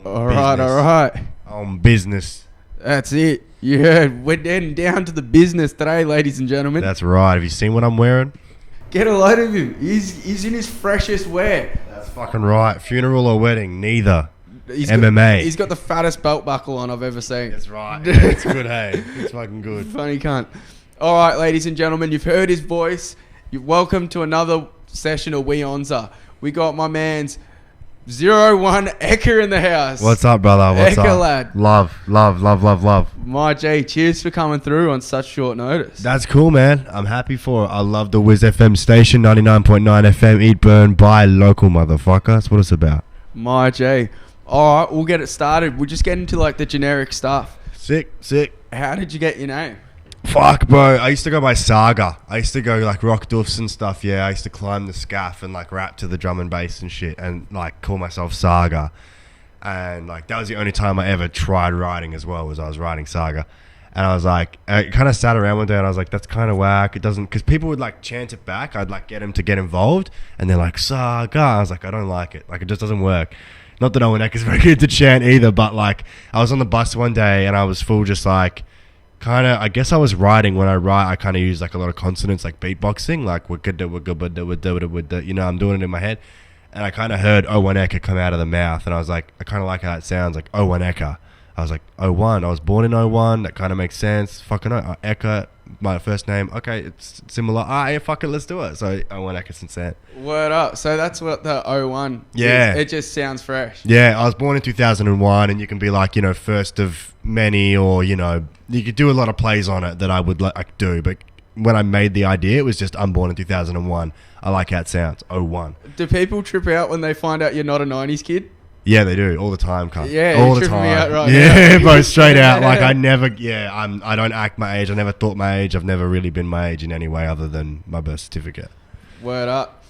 All right. On business. That's it. You heard. We're getting down to the business today, ladies and gentlemen. That's right. Have you seen what I'm wearing? Get a load of him. He's in his freshest wear. That's fucking right. Funeral or wedding, neither. He's MMA. He's got the fattest belt buckle on I've ever seen. That's right. Yeah, it's good, hey. It's fucking good. Funny cunt. All right, ladies and gentlemen, you've heard his voice. You're welcome to another session of We Onza. We got my man's 01 Ekka in the house. What's up, brother? What's Ekka up? lad. Love. My G, cheers for coming through on such short notice. That's cool, man. I'm happy for it. I love the Whiz FM station, 99.9 FM. Eat, burn, buy, local, motherfucker. That's what it's about. My G. All right, we'll get it started. We'll just get into like the generic stuff. Sick. How did you get your name? Fuck, bro. I used to go by Saga. I used to go like rock doofs and stuff. Yeah, I used to climb the scaff and like rap to the drum and bass and shit and like call myself Saga. And like that was the only time I ever tried writing as well, was I was writing Saga. And I was like, I kind of sat around one day and I was like, that's kind of whack. It doesn't, because people would like chant it back. I'd like get them to get involved and they're like, Saga. I was like, I don't like it. Like it just doesn't work. Not that Ekka is very good to chant either, but like I was on the bus one day and I was full just like, kind of, I guess I was writing. When I write, I kind of use like a lot of consonants, like beatboxing, like you know, I'm doing it in my head. And I kind of heard Ekka come out of the mouth and I was like, I kind of like how that sounds, like Ekka. I was like, 01. I was born in 01. That kind of makes sense. Fucking Ekka, my first name. Okay, it's similar. Yeah, fuck it, let's do it. So Ekka since then. Word up. So that's what the 01 yeah. It just sounds fresh. Yeah, I was born in 2001 and you can be like, you know, first of many, or, you know, you could do a lot of plays on it that I would like do. But when I made the idea, it was just, I'm born in 2001. I like how it sounds. 01. Do people trip out when they find out you're not a 90s kid? Yeah, they do all the time, cunt. Yeah, all you're the tripping time. me out right yeah, now. bro, straight out. Like I never, I don't act my age. I never thought my age. I've never really been my age in any way other than my birth certificate. Word up.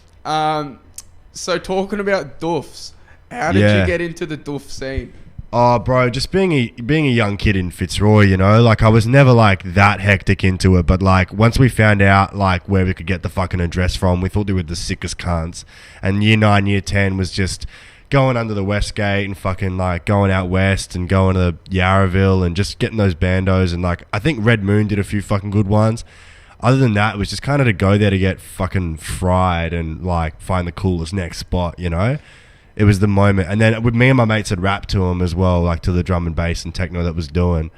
So talking about doofs, how did you get into the doof scene? Oh, bro, just being a young kid in Fitzroy, you know, like I was never like that hectic into it, but like once we found out like where we could get the fucking address from, we thought they were the sickest cunts. And year 9, year 10 was just going under the West Gate and fucking like going out west and going to Yarraville and just getting those bandos. And like I think Red Moon did a few fucking good ones. Other than that, it was just kind of to go there to get fucking fried and like find the coolest next spot, you know. It was the moment. And then with me and my mates had rapped to him as well, like to the drum and bass and techno that was doing.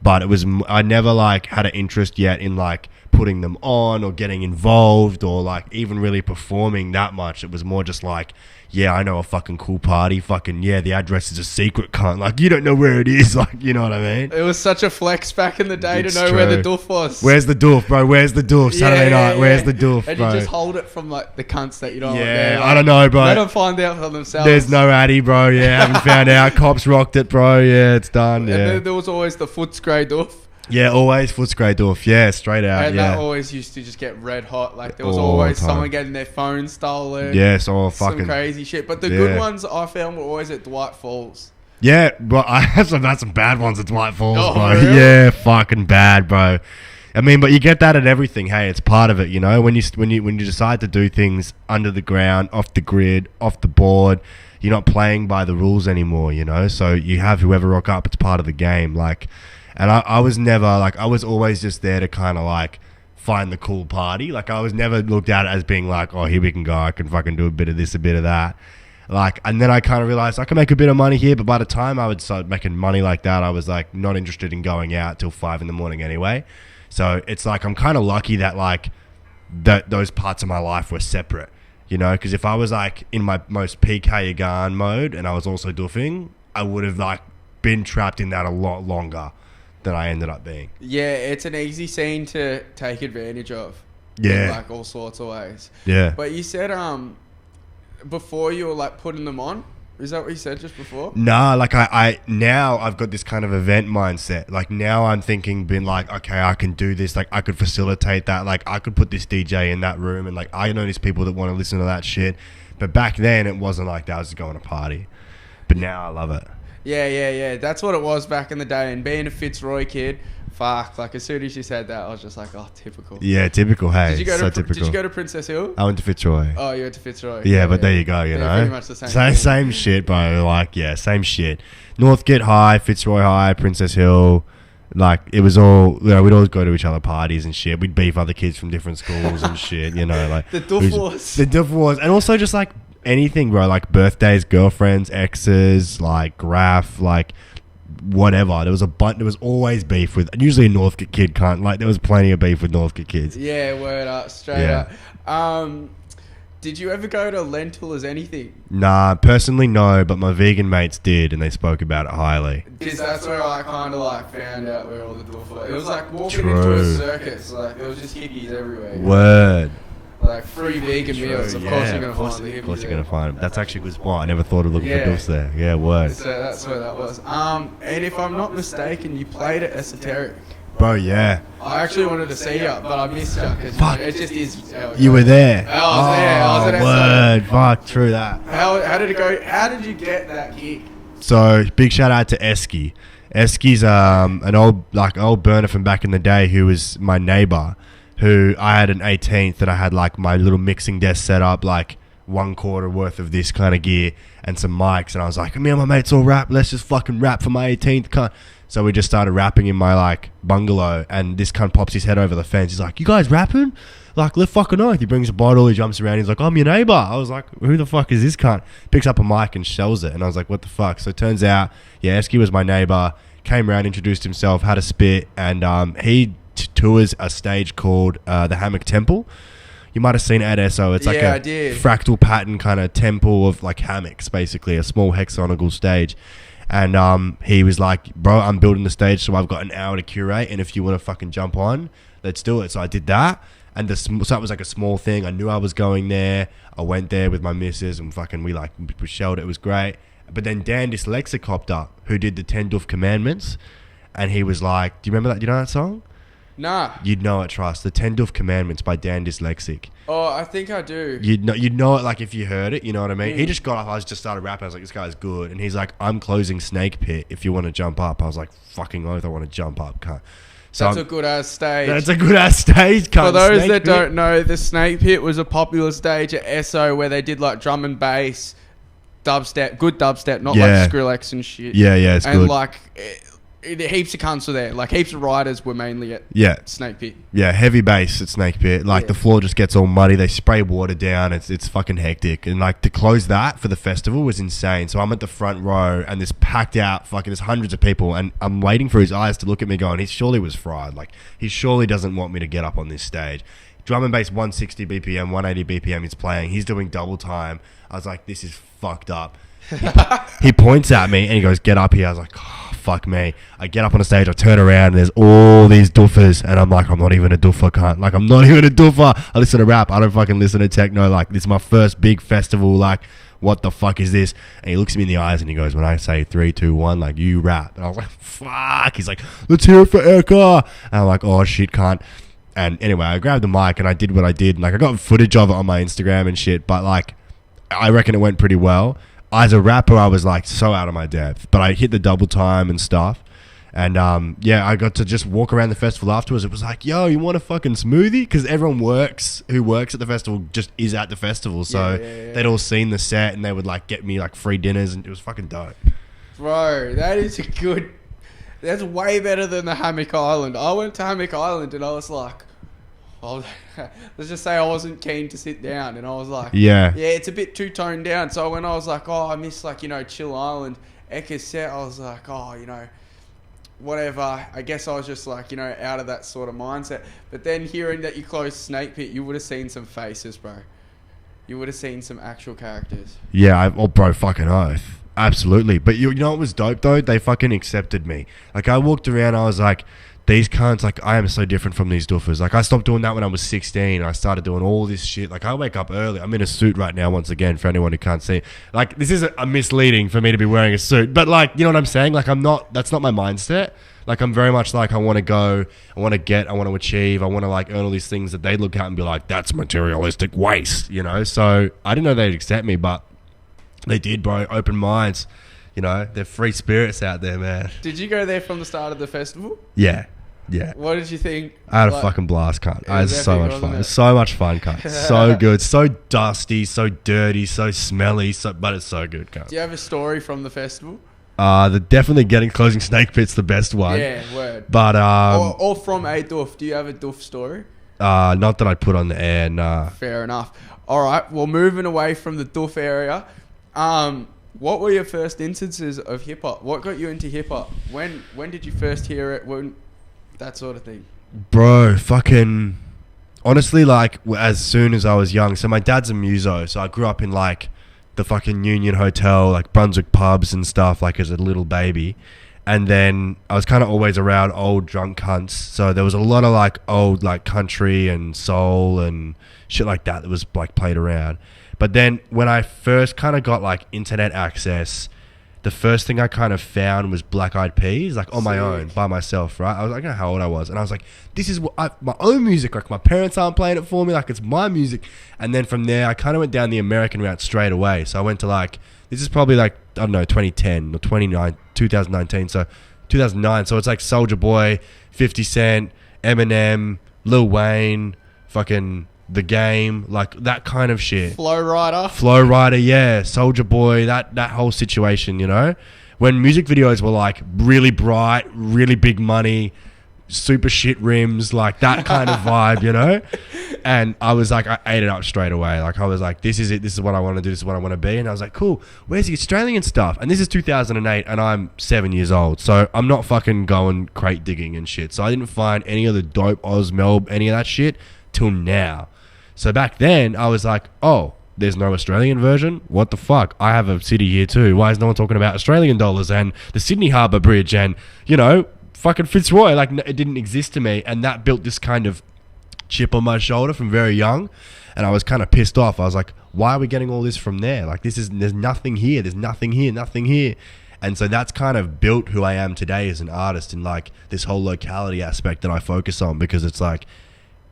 But it was, I never like had an interest yet in like putting them on or getting involved or like even really performing that much. It was more just like, yeah, I know a fucking cool party. Fucking, yeah, the address is a secret, cunt. Like, you don't know where it is. Like, you know what I mean? It was such a flex back in the day It's to know true. where the doof was. Where's the doof, bro? Where's the doof? Saturday night, where's the doof, and bro? you just hold it from like the cunts that you don't want Yeah, there. Like, I don't know, bro. Let them find out for themselves. There's no addy, bro. Yeah, haven't found out. Cops rocked it, bro. Yeah, it's done. Yeah. And then there was always the Footscray doof. Yeah, always Footscray doof. Yeah, straight out. And yeah. that always used to just get red hot. Like there was All always the time. someone getting their phone stolen. Yes, all Some fucking crazy shit. But the good ones I found were always at Dwight Falls. Yeah, but I have had some bad ones at Dwight Falls, Oh, bro. really? Yeah, fucking bad, bro. I mean, but you get that at everything. Hey, it's part of it, you know. When you decide to do things under the ground, off the grid, off the board, you're not playing by the rules anymore, you know. So you have whoever rock up. It's part of the game, like. And I was never like, I was always just there to kind of like find the cool party. Like I was never looked at it as being like, oh, here we can go. I can fucking do a bit of this, a bit of that. Like, and then I kind of realized I can make a bit of money here. But by the time I would start making money like that, I was like not interested in going out till 5 a.m. anyway. So it's like, I'm kind of lucky that like those parts of my life were separate, you know, because if I was like in my most peak Hayagan mode and I was also doofing, I would have like been trapped in that a lot longer than I ended up being. Yeah, it's an easy scene to take advantage of. Yeah. In like all sorts of ways. Yeah. But you said before you were like putting them on. Is that what you said just before? Nah, like I now I've got this kind of event mindset. Like now I'm thinking, been like, okay, I can do this. Like I could facilitate that. Like I could put this DJ in that room, and like I know these people that want to listen to that shit. But back then it wasn't like that. I was just going to party. But now I love it. Yeah. That's what it was back in the day. And being a Fitzroy kid, Fuck, like as soon as you said that, I was just like, oh, typical. Yeah, typical. Hey, Did you go so to typical. Did you go to Princess Hill? I went to Fitzroy. Oh, you went to Fitzroy. Yeah, but there you go. You They're know, pretty much the same. Same shit, bro. Like, yeah, same shit. Northgate High, Fitzroy High, Princess Hill. Like, it was all, you know, we'd always go to each other parties and shit. We'd beef other kids from different schools and shit, you know, like. The Doof Wars. The Doof Wars. And also just, like, anything, bro. Like, birthdays, girlfriends, exes, like, graph, like, whatever. There was always beef with, usually a Northgate kid can't, like, there was plenty of beef with Northgate kids. Yeah, word up, straight up. Did you ever go to Lentil as anything? Nah, personally, no, but my vegan mates did, and they spoke about it highly. Because that's where I kind of like found out where all the Doof were. It was like walking into a circus. Like, there was just hippies everywhere. Word. Like, free vegan meals. Of course you're going to find the hippies. Of course you're going to find them. That's actually a good spot. I never thought of looking for doofs there. Yeah, word. So that's where that was. And if I'm not mistaken, you played at Esoteric. Bro, yeah. I actually wanted to see you, but I missed you. Fuck. It just is. You were there. I was there. I was at word. Fuck, true that. How did it go? How did you get that gig? So, big shout out to Esky. Esky's an old burner from back in the day who was my neighbor, who I had an 18th that I had like my little mixing desk set up, like 1/4 worth of this kind of gear and some mics, and I was like, me and my mates all rap, let's just fucking rap for my 18th cunt. So we just started rapping in my like bungalow, and this cunt pops his head over the fence. He's like, you guys rapping? Like, lift fucking oath. He brings a bottle, he jumps around, he's like, I'm your neighbor. I was like, who the fuck is this cunt? Picks up a mic and shells it, and I was like, what the fuck? So it turns out, yeah, Esky was my neighbor, came around, introduced himself, had a spit, and he tours a stage called the Hammock Temple. You might have seen it at SO. It's like a fractal pattern kind of temple of like hammocks, basically, a small hexagonal stage. And he was like, bro, I'm building the stage, so I've got an hour to curate, and if you want to fucking jump on, let's do it. So I did that, and so that was like a small thing. I knew I was going there. I went there with my missus, and fucking we shelled it. It was great. But then Dan Dyslexic hopped up, who did the 10 Doof Commandments, and he was like, do you remember that? Do you know that song? Nah. You'd know it, trust. The 10 Doof Commandments by Dan Dyslexic. Oh, I think I do. You'd know it like if you heard it, you know what I mean? He just got up, I just started rapping, I was like, this guy's good. And he's like, I'm closing Snake Pit if you want to jump up. I was like, fucking oath, I want to jump up, cunt. So that's a good ass stage. That's a good ass stage, cunt. For those that don't know, the Snake Pit was a popular stage at SO where they did like drum and bass, dubstep, good dubstep, not like Skrillex and shit. Yeah, it's good. And like... heaps of cunts were there. Like, heaps of riders were mainly at Snake Pit. Yeah, heavy bass at Snake Pit. Like, the floor just gets all muddy. They spray water down. It's fucking hectic. And, like, to close that for the festival was insane. So I'm at the front row, and this packed out, fucking, there's hundreds of people, and I'm waiting for his eyes to look at me going, he surely was fried. Like, he surely doesn't want me to get up on this stage. Drum and bass 160 BPM, 180 BPM he's playing. He's doing double time. I was like, this is fucked up. He points at me, and he goes, get up here. I was like, oh, fuck me. I get up on the stage, I turn around, and there's all these doofers, and I'm like, I'm not even a doofer, cunt. Like, I'm not even a doofer. I listen to rap. I don't fucking listen to techno. Like, this is my first big festival. Like, what the fuck is this? And he looks me in the eyes, and he goes, when I say 3, 2, 1, like, you rap. And I was like, fuck. He's like, let's hear it for Ekka. And I'm like, oh, shit, cunt. And anyway, I grabbed the mic, and I did what I did. Like, I got footage of it on my Instagram and shit, but, like, I reckon it went pretty well. As a rapper, I was like so out of my depth, but I hit the double time and stuff. And I got to just walk around the festival afterwards. It was like, yo, you want a fucking smoothie? Because everyone who works at the festival just is at the festival. So they'd all seen the set, and they would like get me like free dinners, and it was fucking dope. Bro, that's way better than the Hammock Island. I went to Hammock Island, and I was like, let's just say I wasn't keen to sit down, and I was like, yeah, it's a bit too toned down. So when I was like, oh, I miss like, Chill Island, Ekkas set, I was like, oh, whatever. I guess I was just like, out of that sort of mindset. But then hearing that you closed Snake Pit, you would have seen some faces, bro. You would have seen some actual characters. Yeah, bro, fucking oath. Absolutely. But you know what was dope though? They fucking accepted me. Like, I walked around, I was like, these cunts, like, I am so different from these doofers. Like, I stopped doing that when I was 16. I started doing all this shit. Like, I wake up early. I'm in a suit right now, once again, for anyone who can't see. Like, this is a misleading for me to be wearing a suit. But, like, you know what I'm saying? Like, that's not my mindset. Like, I'm very much like, I want to go, I want to achieve, I want to, like, earn all these things that they'd look at and be like, that's materialistic waste, So, I didn't know they'd accept me, but they did, bro. Open minds. They're free spirits out there, man. Did you go there from the start of the festival? Yeah. Yeah. What did you think? I had a fucking blast, cunt. I had so much fun. It? So much fun, cunt. So good. So dusty, so dirty, so smelly, but it's so good, cunt. Do you have a story from the festival? Definitely closing snake pit's the best one. Yeah, word. But or from a Doof. Do you have a Doof story? Not that I put on the air, nah. Fair enough. All right, well, moving away from the Doof area, what were your first instances of hip hop? What got you into hip hop? When did you first hear it? That sort of thing. Bro, fucking honestly, like as soon as I was young. So my dad's a muso, so I grew up in like the fucking Union Hotel, like Brunswick pubs and stuff, like as a little baby. And then I was kind of always around old drunk cunts. So there was a lot of like old like country and soul and shit like that was like played around. But then when I first kind of got like internet access, the first thing I kind of found was Black Eyed Peas, like on my own, by myself, right? I was like, I don't know how old I was. And I was like, this is my own music. Like my parents aren't playing it for me. Like it's my music. And then from there, I kind of went down the American route straight away. So I went to like, this is probably like, I don't know, 2010 or 2019. So 2009. So it's like Soulja Boy, 50 Cent, Eminem, Lil Wayne, fucking The Game, like that kind of shit. Flow Rider, yeah. Soulja Boy, that whole situation, you know? When music videos were like really bright, really big money, super shit rims, like that kind of vibe, you know? And I was like, I ate it up straight away. Like I was like, this is it. This is what I want to do. This is what I want to be. And I was like, cool. Where's the Australian stuff? And this is 2008 and I'm 7 years old. So I'm not fucking going crate digging and shit. So I didn't find any of the dope Oz, Melb, any of that shit till now. So back then I was like, oh, there's no Australian version? What the fuck? I have a city here too. Why is no one talking about Australian dollars and the Sydney Harbour Bridge and, you know, fucking Fitzroy? Like it didn't exist to me. And that built this kind of chip on my shoulder from very young. And I was kind of pissed off. I was like, why are we getting all this from there? Like there's nothing here. There's nothing here. And so that's kind of built who I am today as an artist and like this whole locality aspect that I focus on, because it's like,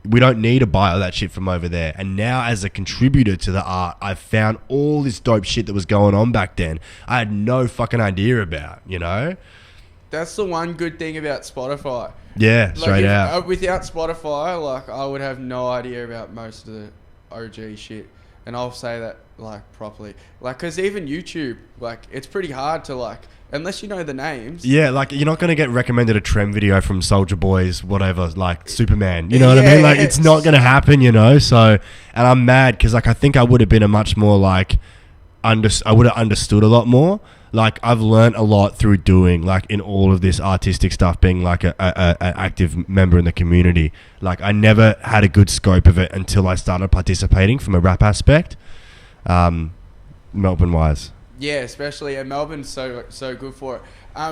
we don't need to buy all that shit from over there. And now as a contributor to the art, I've found all this dope shit that was going on back then I had no fucking idea about, you know? That's the one good thing about Spotify. Yeah, straight out. Without Spotify, like I would have no idea about most of the OG shit. And I'll say that like properly. Like, cause even YouTube, like it's pretty hard to like, unless you know the names. Yeah, like you're not going to get recommended a trend video from Soulja Boy's whatever, like Superman. You know what I mean? Like it's not going to happen, you know? So, and I'm mad because like I think I would have been a much more like, I would have understood a lot more. Like I've learned a lot through doing like in all of this artistic stuff, being like an active member in the community. Like I never had a good scope of it until I started participating from a rap aspect, Melbourne wise. Yeah, especially Melbourne's so good for it.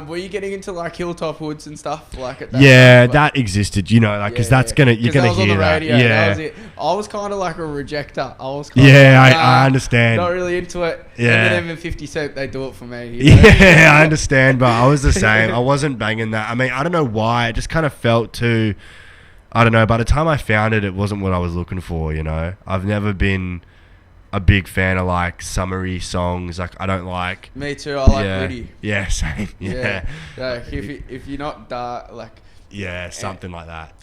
Were you getting into like Hilltop Hoods and stuff like at that Yeah, time? that existed, you know, like because that's gonna you're gonna hear that. Yeah, that was it. I was kind of like a rejector. I understand. Not really into it. Yeah. And then even 50 Cent, they do it for me. You know? Yeah, I understand, but I was the same. I wasn't banging that. I mean, I don't know why. It just kind of felt too. I don't know. By the time I found it, it wasn't what I was looking for. You know, I've never been a big fan of like summery songs. Like I don't like. Me too. I like gritty. Yeah, same. Yeah. Like if you're not dark, like. Yeah, something like that.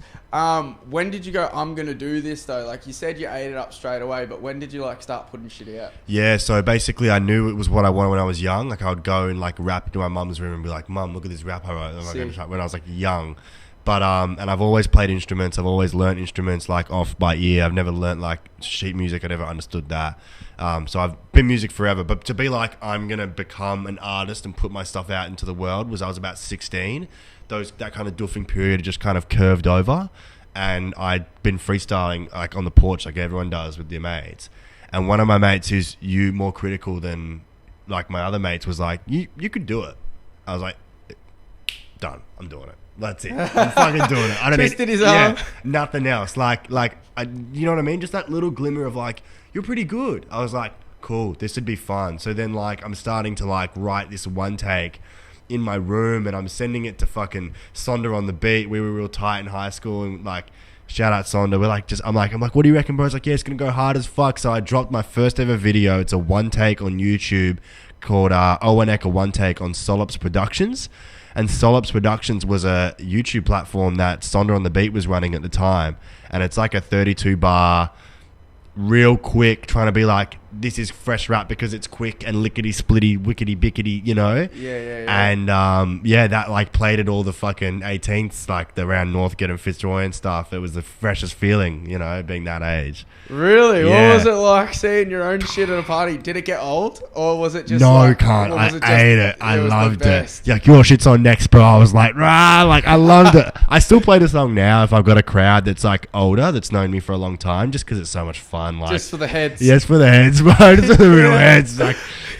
When did you go, I'm gonna do this though? Like you said, you ate it up straight away, but when did you like start putting shit out? Yeah, so basically I knew it was what I wanted when I was young. Like I would go and like rap to my mum's room and be like, "Mum, look at this rap I wrote." When I was like young. But and I've always played instruments. I've always learned instruments like off by ear. I've never learned like sheet music. I never understood that. So I've been music forever. But to be like, I'm gonna become an artist and put my stuff out into the world was I was about 16. That kind of doofing period just kind of curved over, and I'd been freestyling like on the porch like everyone does with their mates. And one of my mates who's more critical than like my other mates was like, you could do it. I was like, done. I'm doing it. That's it. I'm fucking doing it. I don't Twisted his arm. Nothing else. Like, you know what I mean? Just that little glimmer of like, you're pretty good. I was like, cool, this would be fun. So then like, I'm starting to like write this one take in my room, and I'm sending it to fucking Sonder on the beat. We were real tight in high school, and like, shout out Sonder. We're like, I'm like, what do you reckon, bro? It's like, yeah, it's gonna go hard as fuck. So I dropped my first ever video. It's a one take on YouTube called Owen Ekka One Take on Solops Productions. And Solops Productions was a YouTube platform that Sonder on the Beat was running at the time. And it's like a 32 bar, real quick, trying to be like, this is fresh rap because it's quick and lickety splitty, wickety bickety, you know? Yeah. And that like played at all the fucking 18ths, like around Northgate and Fitzroy and stuff. It was the freshest feeling, you know, being that age. Really? Yeah. What was it like seeing your own shit at a party? Did it get old? Or was it just no, like... can't. I ate it. I loved it. Yeah, like, your shit's on next, bro. I was like, rah, like, I loved it. I still play the song now if I've got a crowd that's like older, that's known me for a long time, just because it's so much fun. Like, just for the heads. Yes, for the heads, bro. Just for the real heads. Like,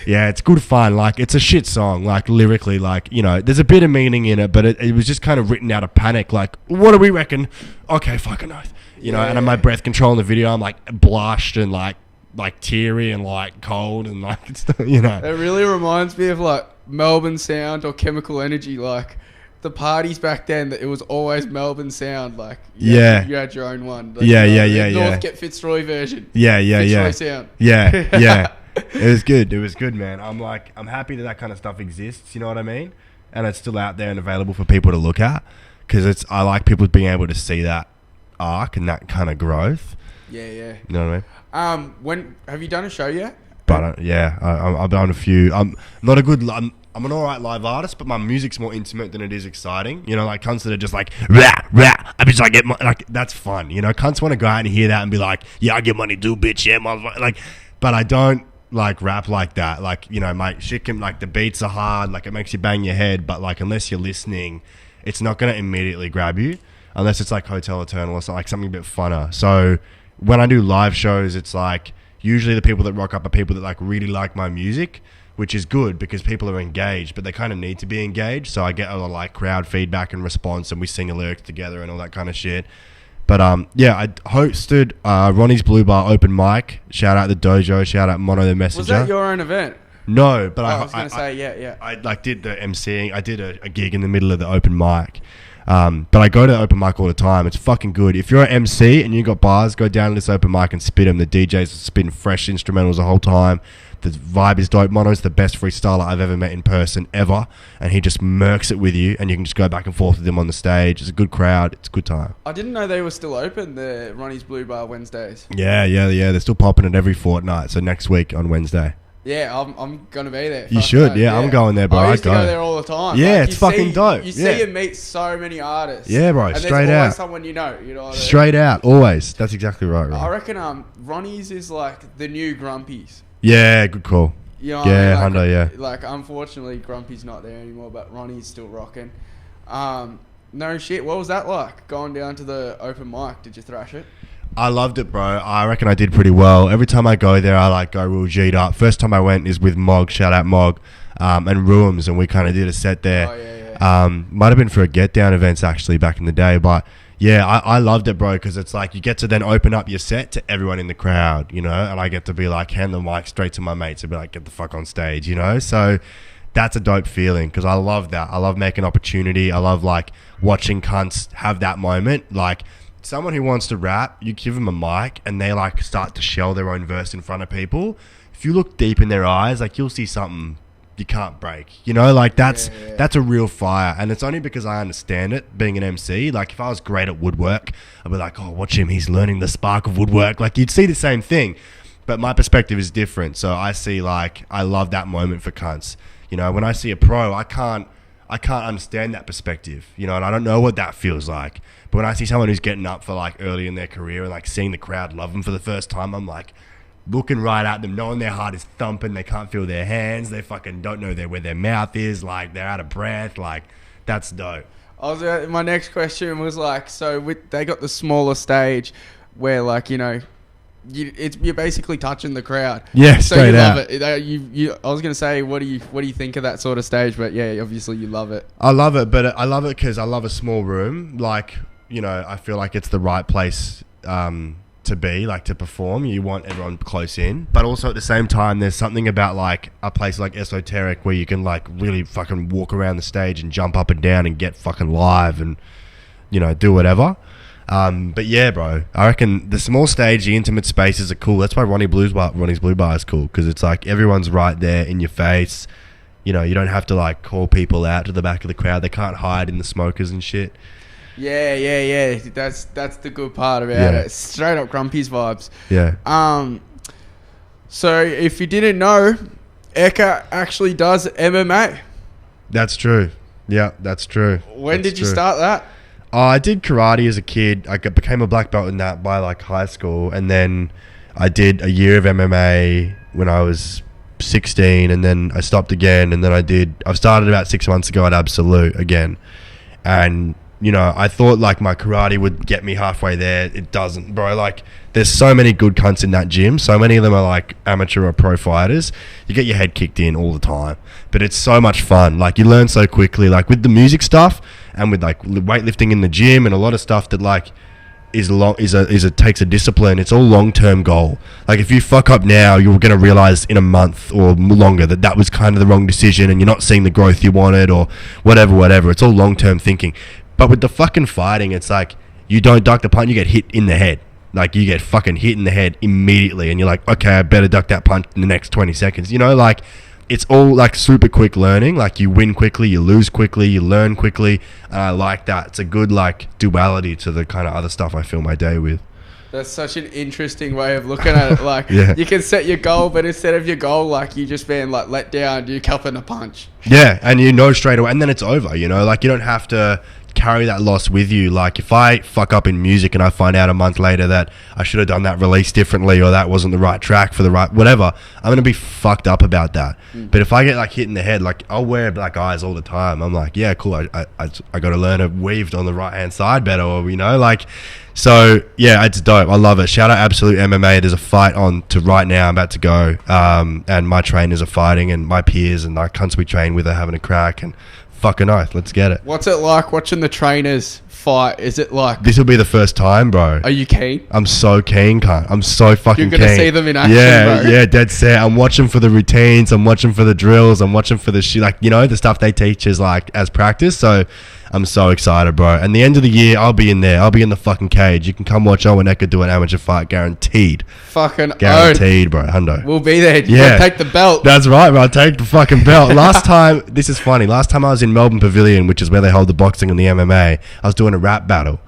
yeah, it's good fun. Like, it's a shit song. Like, lyrically, like, you know, there's a bit of meaning in it, but it was just kind of written out of panic. Like, what do we reckon? Okay, fucking oath. You know, and my breath control in the video, I'm like blushed and like teary and like cold and like, it's, you know. It really reminds me of like Melbourne Sound or Chemical Energy. Like the parties back then, that it was always Melbourne Sound. Like you had your own one. Like, yeah. Northgate Fitzroy version. Yeah. Fitzroy Sound. Yeah. It was good. It was good, man. I'm happy that kind of stuff exists. You know what I mean? And it's still out there and available for people to look at, because I like people being able to see that arc and that kind of growth. Yeah. You know what I mean? When have you done a show yet? But I've done a few. I'm not a good. I'm an alright live artist, but my music's more intimate than it is exciting. You know, like cunts that are just like rah. I bitch, I get like that's fun. You know, cunts want to go out and hear that and be like, yeah, I get money, do bitch, yeah, motherfucker. Like, but I don't like rap like that. Like, you know, my shit can, like, the beats are hard, like it makes you bang your head, but like unless you're listening, it's not gonna immediately grab you. Unless it's like Hotel Eternal or something, like something a bit funner. So when I do live shows, it's like usually the people that rock up are people that like really like my music, which is good because people are engaged, but they kind of need to be engaged. So I get a lot of like crowd feedback and response, and we sing a lyric together and all that kind of shit. But I hosted Ronnie's Blue Bar open mic. Shout out the dojo. Shout out Mono the Messenger. Was that your own event? No, but I was going to say, yeah. I like did the MCing. I did a gig in the middle of the open mic. But I go to the open mic all the time. It's fucking good. If you're an MC and you got bars, go down to this open mic and spit them. The DJs are spitting fresh instrumentals the whole time. The vibe is dope. Mono's the best freestyler I've ever met in person, ever. And he just murks it with you, and you can just go back and forth with him on the stage. It's a good crowd. It's a good time. I didn't know they were still open, the Ronnie's Blue Bar Wednesdays. Yeah. They're still popping it every fortnight. So next week on Wednesday. Yeah, I'm going to be there. You should, yeah. I'm going there, bro. I used to go there all the time. Yeah, like, it's fucking dope. You see and meet so many artists. Yeah, bro, and straight there's out. always someone you know what I mean? Straight out, always. That's exactly right. I reckon Ronnie's is like the new Grumpy's. Yeah, good call. You know what yeah, I mean? Hundo, yeah. Like, unfortunately, Grumpy's not there anymore, but Ronnie's still rocking. No shit, what was that like, going down to the open mic? Did you thrash it? I loved it, bro. I reckon I did pretty well. Every time I go there, I like go real G'd up. First time I went is with Mog, shout out Mog, and Ruums, and we kind of did a set there. Oh, yeah. Might have been for a Get Down events actually back in the day, but yeah, I loved it, bro, because it's like you get to then open up your set to everyone in the crowd, you know, and I get to be like, hand the mic straight to my mates and be like, get the fuck on stage, you know? So that's a dope feeling, because I love that. I love making opportunity. I love like watching cunts have that moment. Like, someone who wants to rap, you give them a mic and they like start to shell their own verse in front of people. If you look deep in their eyes, like you'll see something you can't break, you know, like that's a real fire. And it's only because I understand it, being an MC. Like if I was great at woodwork, I'd be like, oh, watch him, he's learning the spark of woodwork. Like you'd see the same thing, but my perspective is different. So I see, like, I love that moment for cunts. You know, when I see a pro, I can't understand that perspective, you know, and I don't know what that feels like. But when I see someone who's getting up for like early in their career and like seeing the crowd love them for the first time, I'm like looking right at them, knowing their heart is thumping, they can't feel their hands, they fucking don't know where their mouth is, like they're out of breath, like that's dope. My next question was like, so they got the smaller stage where, like, you know, you're basically touching the crowd. Yeah, so straight you out. love it. I was gonna say, what do you think of that sort of stage? But yeah, obviously you love it. I love it, but I love it because I love a small room. Like, you know, I feel like it's the right place to be, like, to perform. You want everyone close in, but also at the same time, there's something about like a place like Esoteric where you can like really fucking walk around the stage and jump up and down and get fucking live and, you know, do whatever. But yeah, bro, I reckon the small stage, the intimate spaces are cool. That's why Ronnie's Blue Bar is cool, because it's like everyone's right there in your face. You know, you don't have to like call people out to the back of the crowd. They can't hide in the smokers and shit. Yeah. That's the good part about it. Straight up Grumpy's vibes. Yeah. So if you didn't know, Ekka actually does MMA. That's true. Yeah, that's true. When did you start that? I did karate as a kid. I became a black belt in that by like high school, and then I did a year of MMA when I was 16, and then I stopped again, and then I've started about 6 months ago at Absolute again. And you know, I thought like my karate would get me halfway there. It doesn't, bro. Like, there's so many good cunts in that gym. So many of them are like amateur or pro fighters. You get your head kicked in all the time, but it's so much fun. Like, you learn so quickly, like with the music stuff and with like weightlifting in the gym and a lot of stuff that like takes a discipline. It's all long-term goal. Like, if you fuck up now, you're going to realize in a month or longer that was kind of the wrong decision, and you're not seeing the growth you wanted or whatever. It's all long-term thinking. But with the fucking fighting, it's like, you don't duck the punch, you get hit in the head. Like, you get fucking hit in the head immediately, and you're like, okay, I better duck that punch in the next 20 seconds. You know, like, it's all like super quick learning. Like, you win quickly, you lose quickly, you learn quickly, and I like that. It's a good like duality to the kind of other stuff I fill my day with. That's such an interesting way of looking at it. Like, you can set your goal, but instead of your goal, like, you just being like let down, you cupping a punch. Yeah, and you know straight away, and then it's over. You know, like, you don't have to carry that loss with you. Like, if I fuck up in music and I find out a month later that I should have done that release differently, or that wasn't the right track for the right whatever, I'm gonna be fucked up about that. But if I get like hit in the head, like, I'll wear black eyes all the time. I'm like, yeah, cool, I got to learn to weave on the right hand side better, or you know, like. So yeah, it's dope. I love it. Shout out Absolute MMA. There's a fight on to right now. I'm about to go, and my trainers are fighting, and my peers and like cunts we train with are having a crack, and fucking oath, let's get it. What's it like watching the trainers fight? Is it like, this will be the first time, bro? Are you keen? I'm so keen, cunt. I'm so fucking keen. You're gonna see them in action, bro. Yeah, dead set. I'm watching for the routines. I'm watching for the drills. I'm watching for the shit, like, you know, the stuff they teach is like as practice. So I'm so excited, bro. And the end of the year, I'll be in there. I'll be in the fucking cage. You can come watch Owen Ekka do an amateur fight, guaranteed. Fucking guaranteed, bro. Hundo. We'll be there. Yeah, take the belt. That's right, bro. Take the fucking belt. Last time, this is funny. Last time I was in Melbourne Pavilion, which is where they hold the boxing and the MMA, I was doing a rap battle,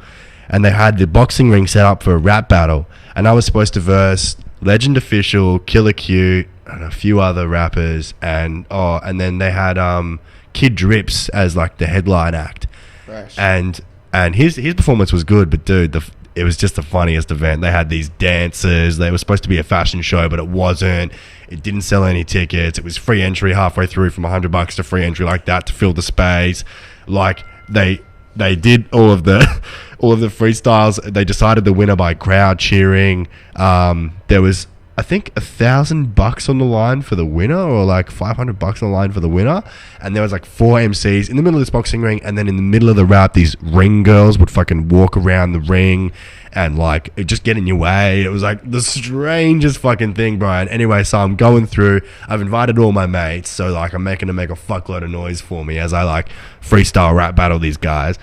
and they had the boxing ring set up for a rap battle, and I was supposed to verse Legend Official, Killer Cute, and a few other rappers, and then they had Kid Drips as like the headline act. Fresh. And his performance was good, but dude, it was just the funniest event. They had these dancers. They were supposed to be a fashion show, but it wasn't. It didn't sell any tickets. It was free entry halfway through, from $100 to free entry like that to fill the space. Like, they did all of the freestyles. They decided the winner by crowd cheering. There was, I think, $1,000 on the line for the winner, or like $500 on the line for the winner. And there was like 4 MCs in the middle of this boxing ring, and then in the middle of the rap, these ring girls would fucking walk around the ring and like just get in your way. It was like the strangest fucking thing, Brian. Anyway, so I'm going through. I've invited all my mates, so like I'm making them make a fuckload of noise for me as I like freestyle rap battle these guys.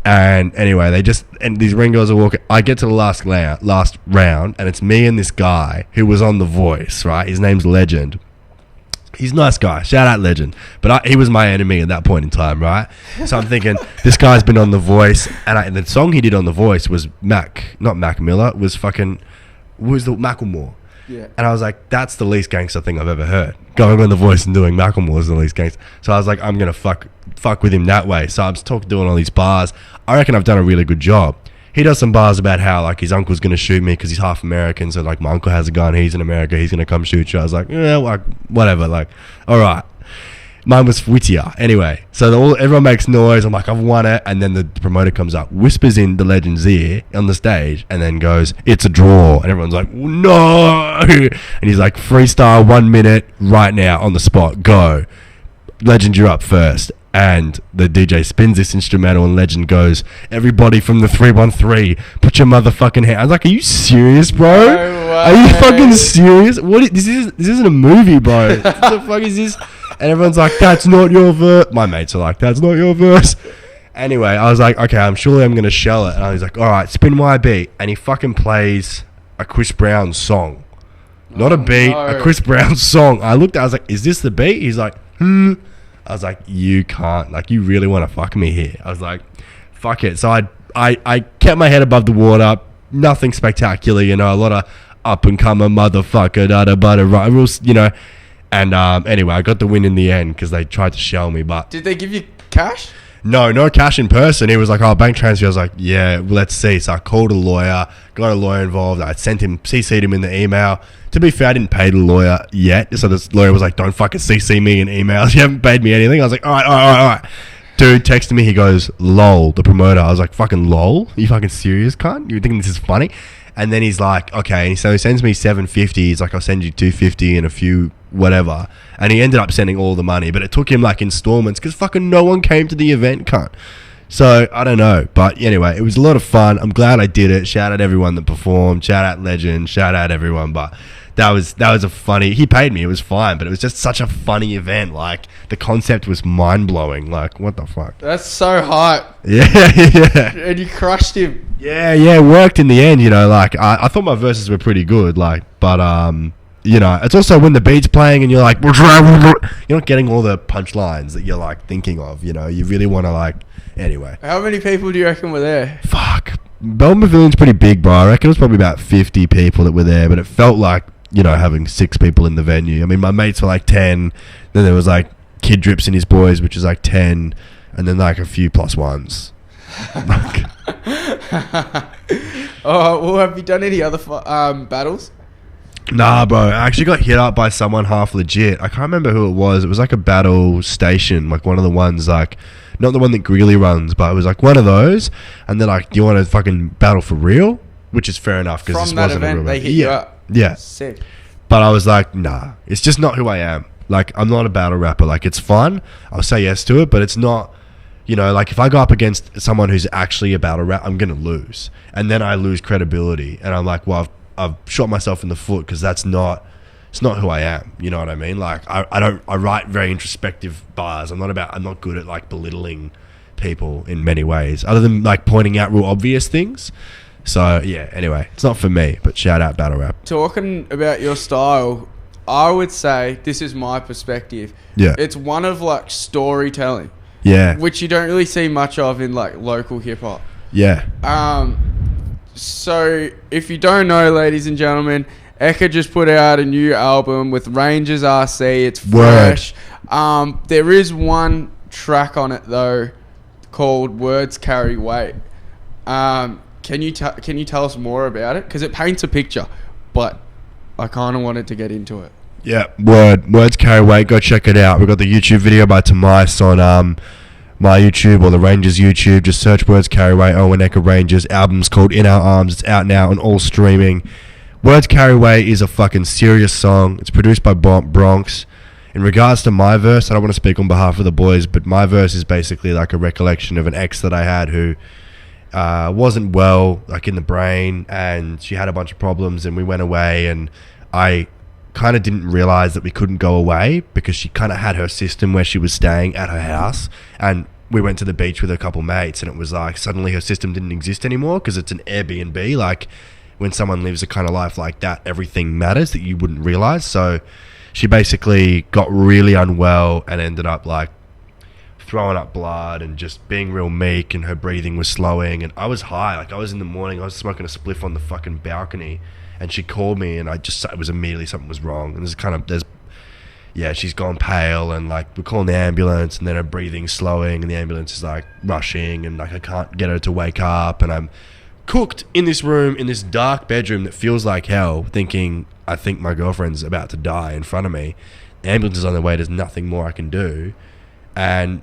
And anyway, and these ring girls are walking. I get to the last round, and it's me and this guy who was on The Voice, right? His name's Legend. He's a nice guy. Shout out Legend. But he was my enemy at that point in time, right? So I'm thinking, this guy's been on The Voice, and the song he did on The Voice was not Mac Miller, was the Macklemore. Yeah. And I was like, that's the least gangster thing I've ever heard. Going on The Voice and doing Macklemore is the least gangster. So I was like, I'm going to fuck with him that way. So I'm doing all these bars. I reckon I've done a really good job. He does some bars about how like his uncle's going to shoot me because he's half American. So like my uncle has a gun. He's in America. He's going to come shoot you. I was like, yeah, like, whatever. Like, all right. Mine was wittier. Anyway, so everyone makes noise. I'm like, I've won it. And then the promoter comes up, whispers in the Legend's ear on the stage, and then goes, it's a draw. And everyone's like, no. And he's like, freestyle 1 minute right now on the spot. Go. Legend, you're up first. And the DJ spins this instrumental, and Legend goes, everybody from the 313, put your motherfucking hand. I was like, are you serious, bro? No are you fucking serious? This isn't a movie, bro. What the fuck is this? And everyone's like, that's not your verse. My mates are like, that's not your verse. Anyway, I was like, okay, I'm going to shell it. And I was like, all right, spin my beat. And he fucking plays a Chris Brown song. Not a beat, no. a Chris Brown song. I looked, I was like, is this the beat? He's like, I was like, you can't. Like, you really want to fuck me here. I was like, fuck it. So I kept my head above the water. Nothing spectacular, you know, a lot of up-and-coming motherfucker, da-da-ba-da, rivals, you know. And anyway, I got the win in the end because they tried to shell me, but... Did they give you cash? No cash in person. He was like, oh, bank transfer. I was like, yeah, well, let's see. So I called a lawyer, got a lawyer involved. I sent him, CC'd him in the email. To be fair, I didn't pay the lawyer yet. So this lawyer was like, don't fucking CC me in emails. You haven't paid me anything. I was like, all right. Dude texted me. He goes, lol, the promoter. I was like, fucking lol? Are you fucking serious, cunt? You thinking this is funny? And then he's like, okay. So he sends me $750. He's like, I'll send you $250 and a few whatever. And he ended up sending all the money, but it took him like installments because fucking no one came to the event, cunt. So I don't know, but anyway, it was a lot of fun. I'm glad I did it. Shout out everyone that performed. Shout out Legend. Shout out everyone. But that was a funny. He paid me. It was fine, but it was just such a funny event. Like the concept was mind blowing. Like what the fuck? That's so hot. Yeah. And you crushed him. Yeah. It worked in the end. You know, like I thought my verses were pretty good. Like, but you know, it's also when the beat's playing and you're like, you're not getting all the punchlines that you're like thinking of, you know, you really want to like, anyway. How many people do you reckon were there? Fuck. Melbourne Pavilion's pretty big, bro. I reckon it was probably about 50 people that were there, but it felt like, you know, having 6 people in the venue. I mean, my mates were like 10, then there was like Kid Drips and his boys, which is like 10, and then like a few plus ones. Oh, well, have you done any other battles? Nah, bro. I actually got hit up by someone half legit. I can't remember who it was. It was like a battle station, like one of the ones, like, not the one that Greeley runs, but it was like one of those. And they're like, do you want to fucking battle for real? Which is fair enough because this wasn't a real event, they hit yeah. you up. Yeah. Sick. But I was like, nah, it's just not who I am. Like, I'm not a battle rapper. Like, it's fun. I'll say yes to it, but it's not, you know, like if I go up against someone who's actually a battle rapper, I'm going to lose. And then I lose credibility. And I'm like, well, I've shot myself in the foot because it's not who I am. You know what I mean? Like I write very introspective bars. I'm not good at like belittling people in many ways other than like pointing out real obvious things. So yeah, anyway, it's not for me, but shout out battle rap. Talking about your style, I would say this is my perspective. Yeah. It's one of like storytelling. Yeah. Which you don't really see much of in like local hip hop. Yeah. So, if you don't know, ladies and gentlemen, Ekka just put out a new album with Rangers RC. It's fresh. There is one track on it, though, called Words Carry Weight. Can you tell us more about it? Because it paints a picture, but I kind of wanted to get into it. Yeah, Words Carry Weight. Go check it out. We've got the YouTube video by Tomice on... my YouTube or the Rangers YouTube. Just search Words Carry Weight, Owen Ekka Rangers. Album's called In Our Arms. It's out now on all streaming. Words Carry Weight is a fucking serious song. It's produced by Bronx. In regards to my verse, I don't want to speak on behalf of the boys, but my verse is basically like a recollection of an ex that I had who wasn't well, like in the brain, and she had a bunch of problems, and we went away, and I kind of didn't realize that we couldn't go away because she kind of had her system where she was staying at her house, and we went to the beach with a couple mates, and it was like suddenly her system didn't exist anymore because it's an Airbnb. Like when someone lives a kind of life like that, everything matters that you wouldn't realize. So she basically got really unwell and ended up like throwing up blood and just being real meek, and her breathing was slowing, and I was high. Like I was in the morning, I was smoking a spliff on the fucking balcony, and she called me, and it was immediately something was wrong. And she's gone pale, and like we're calling the ambulance, and then her breathing's slowing, and the ambulance is like rushing, and like I can't get her to wake up, and I'm cooked in this room, in this dark bedroom that feels like hell, thinking I think my girlfriend's about to die in front of me. The ambulance is on the way, there's nothing more I can do, and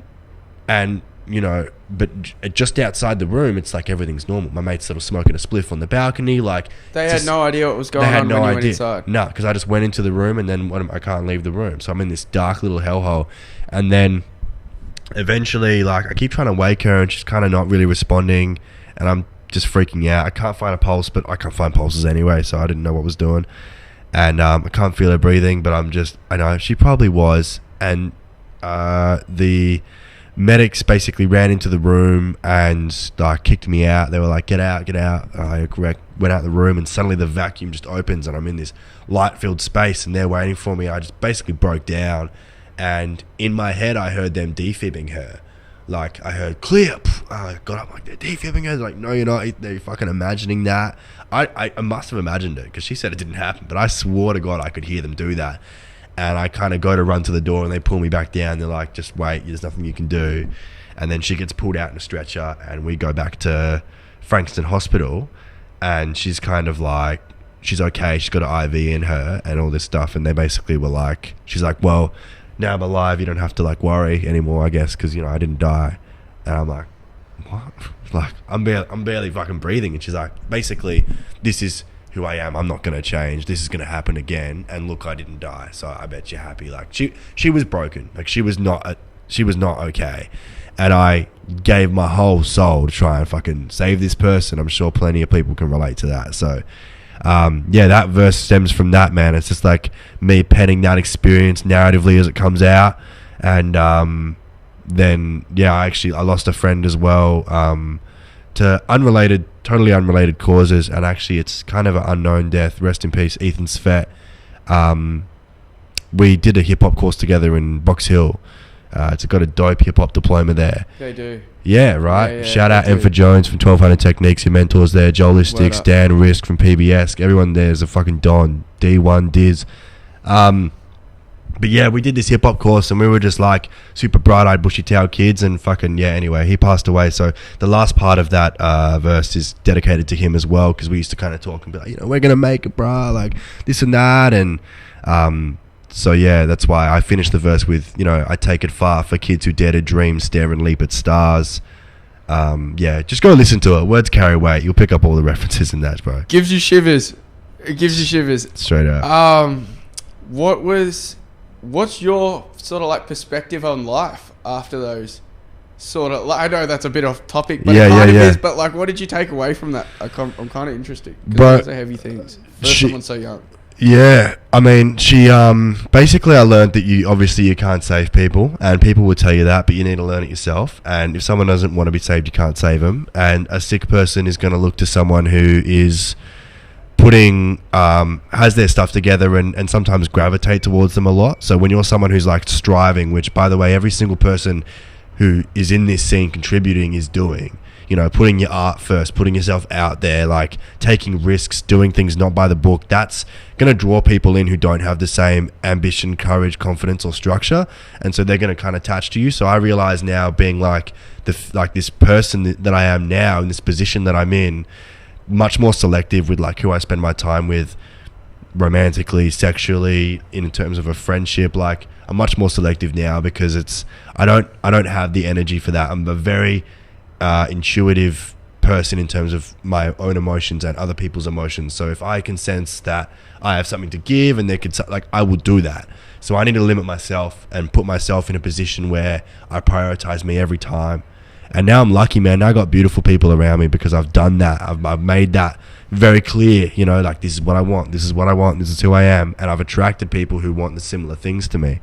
you know, but just outside the room, it's like everything's normal. My mate's sort of smoking a spliff on the balcony. Like they had no idea what was going on when you went inside. No, because I just went into the room, and then I can't leave the room. So I'm in this dark little hellhole. And then eventually, like I keep trying to wake her, and she's kind of not really responding. And I'm just freaking out. I can't find a pulse, but I can't find pulses anyway, so I didn't know what was doing. And I can't feel her breathing, but I know she probably was. And the medics basically ran into the room and kicked me out. They were like, get out. I went out the room, and suddenly the vacuum just opens, and I'm in this light-filled space, and they're waiting for me. I just basically broke down, and in my head I heard them defibbing her. Like, I heard clear. I got up like, they're defibbing her. Like, no, you're not. They're fucking imagining that. I must have imagined it, because she said it didn't happen, but I swore to God I could hear them do that. And I kind of go to run to the door, and they pull me back down. They're like, just wait, there's nothing you can do. And then she gets pulled out in a stretcher, and we go back to Frankston Hospital, and she's kind of like, she's okay, she's got an IV in her and all this stuff. And they basically were like, she's like, well, now I'm alive, you don't have to like worry anymore, I guess, because, you know, I didn't die. And I'm like, what? Like, I'm barely fucking breathing. And she's like, basically, this is who I am. I'm not going to change. This is going to happen again. And look, I didn't die, so I bet you're happy. Like, she was broken. Like, she was not okay. And I gave my whole soul to try and fucking save this person. I'm sure plenty of people can relate to that. So, yeah, that verse stems from that, man. It's just like me penning that experience narratively as it comes out. And then, yeah, I lost a friend as well, to totally unrelated causes. And actually, it's kind of an unknown death. Rest in peace, Ethan Svet. We did a hip-hop course together in Box Hill. It's got a dope hip-hop diploma there. They do. Yeah, right. Yeah, Shout out Enfa Jones from 1200 Techniques, your mentors there. Jolistics, Dan Risk from PBS. Everyone there is a fucking Don. D1, Diz. But yeah, we did this hip-hop course, and we were just like super bright-eyed, bushy-tailed kids, and fucking, yeah, anyway, he passed away. So the last part of that verse is dedicated to him as well, because we used to kind of talk and be like, you know, we're going to make it, brah, like this and that. And so yeah, that's why I finished the verse with, you know, I take it far for kids who dare to dream, stare and leap at stars. Yeah, just go listen to it. Words carry weight. You'll pick up all the references in that, bro. Gives you shivers. It gives you shivers. Straight up. What's your sort of like perspective on life after those sort of, like, I know that's a bit off topic, but it kind of is, but like, what did you take away from that? I'm kind of interested, because those are heavy things for someone so young. Yeah, I mean, she basically, I learned that you can't save people, and people will tell you that, but you need to learn it yourself. And if someone doesn't want to be saved, you can't save them. And a sick person is going to look to someone who is has their stuff together, and sometimes gravitate towards them a lot. So when you're someone who's like striving, which by the way, every single person who is in this scene contributing is doing, you know, putting your art first, putting yourself out there, like taking risks, doing things not by the book, that's going to draw people in who don't have the same ambition, courage, confidence or structure. And so they're going to kind of attach to you. So I realize now, being like this person that I am now, in this position that I'm in, much more selective with like who I spend my time with, romantically, sexually, in terms of a friendship. Like, I'm much more selective now, because I don't have the energy for that. I'm a very intuitive person in terms of my own emotions and other people's emotions. So if I can sense that I have something to give, and I will do that. So I need to limit myself and put myself in a position where I prioritize me every time. And now I'm lucky, man. Now I got beautiful people around me, because I've done that. I've made that very clear, you know, like, this is what I want. This is what I want. This is who I am. And I've attracted people who want the similar things to me.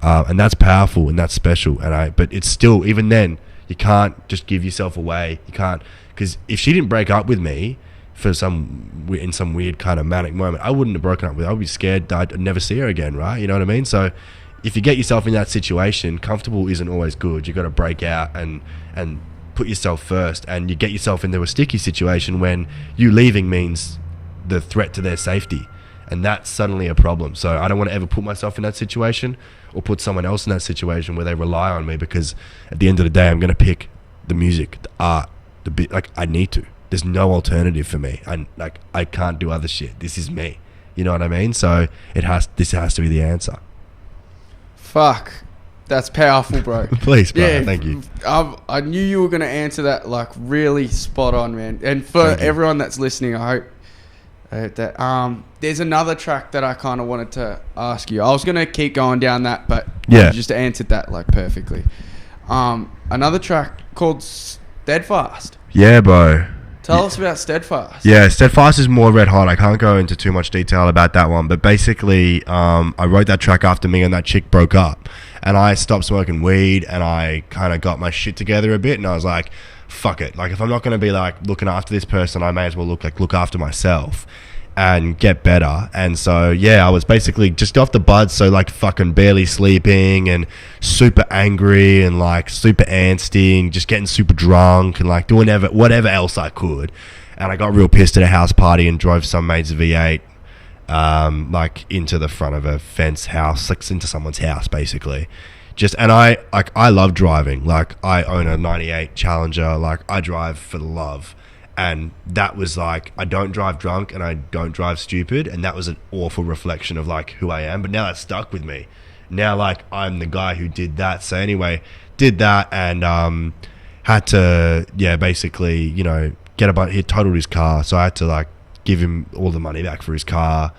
And that's powerful, and that's special. But it's still, even then, you can't just give yourself away. You can't, because if she didn't break up with me in some weird kind of manic moment, I wouldn't have broken up with her. I would be scared that I'd never see her again, right? You know what I mean? So if you get yourself in that situation, comfortable isn't always good. You got to break out and put yourself first, and you get yourself into a sticky situation when you leaving means the threat to their safety, and that's suddenly a problem. So I don't want to ever put myself in that situation, or put someone else in that situation where they rely on me, because at the end of the day, I'm going to pick the music, the art, the bit. Like, I need to. There's no alternative for me. I can't do other shit. This is me. You know what I mean? So this has to be the answer. Fuck. That's powerful, bro. Please, bro. Yeah, thank you. I knew you were going to answer that like really spot on, man. And for everyone that's listening, I hope that there's another track that I kind of wanted to ask you. I was going to keep going down that, but you just answered that like perfectly. Another track called Steadfast. Yeah, bro. Tell us about Steadfast. Yeah, Steadfast is more red hot. I can't go into too much detail about that one, but basically, I wrote that track after me and that chick broke up, and I stopped smoking weed, and I kind of got my shit together a bit, and I was like, fuck it. Like, if I'm not going to be like looking after this person, I may as well look after myself and get better. And so yeah, I was basically just off the buds, so like fucking barely sleeping and super angry and like super antsy and just getting super drunk and like doing whatever else I could. And I got real pissed at a house party and drove some mate's V8 like into the front of a fence house, like into someone's house basically. And I love driving. Like, I own a 98 Challenger. Like, I drive for the love. And that was like, I don't drive drunk and I don't drive stupid, and that was an awful reflection of like who I am. But now that's stuck with me. Now like I'm the guy who did that. So anyway, did that and had to basically, you know, he totaled his car, so I had to like give him all the money back for his car.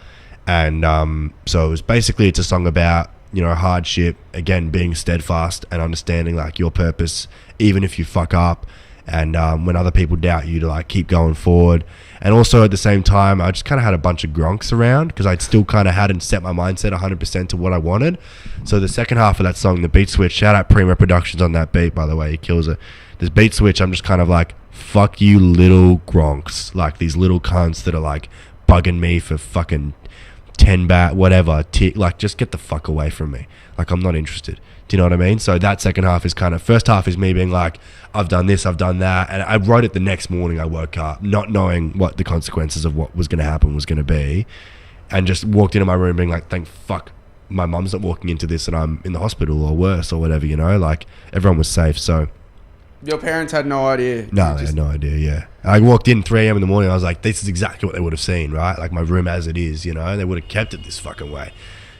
And so it was basically, it's a song about, you know, hardship, again, being steadfast and understanding like your purpose even if you fuck up. And when other people doubt you, to like keep going forward. And also at the same time, I just kind of had a bunch of gronks around because I'd still kind of hadn't set my mindset 100% to what I wanted. So the second half of that song, the beat switch, shout out Primo Productions on that beat, by the way, he kills it. This beat switch, I'm just kind of like, fuck you little gronks, like these little cunts that are like bugging me for fucking 10 bat whatever, like just get the fuck away from me, like I'm not interested. Do you know what I mean? So that second half is kind of, first half is me being like, I've done this, I've done that, and I wrote it the next morning. I woke up not knowing what the consequences of what was going to happen was going to be, and just walked into my room being like, thank fuck my mum's not walking into this and I'm in the hospital or worse or whatever, you know, like everyone was safe. So your parents had no idea? No, they had no idea, yeah. I walked in 3 a.m. in the morning, I was like, this is exactly what they would have seen, right? Like my room as it is, you know, they would have kept it this fucking way.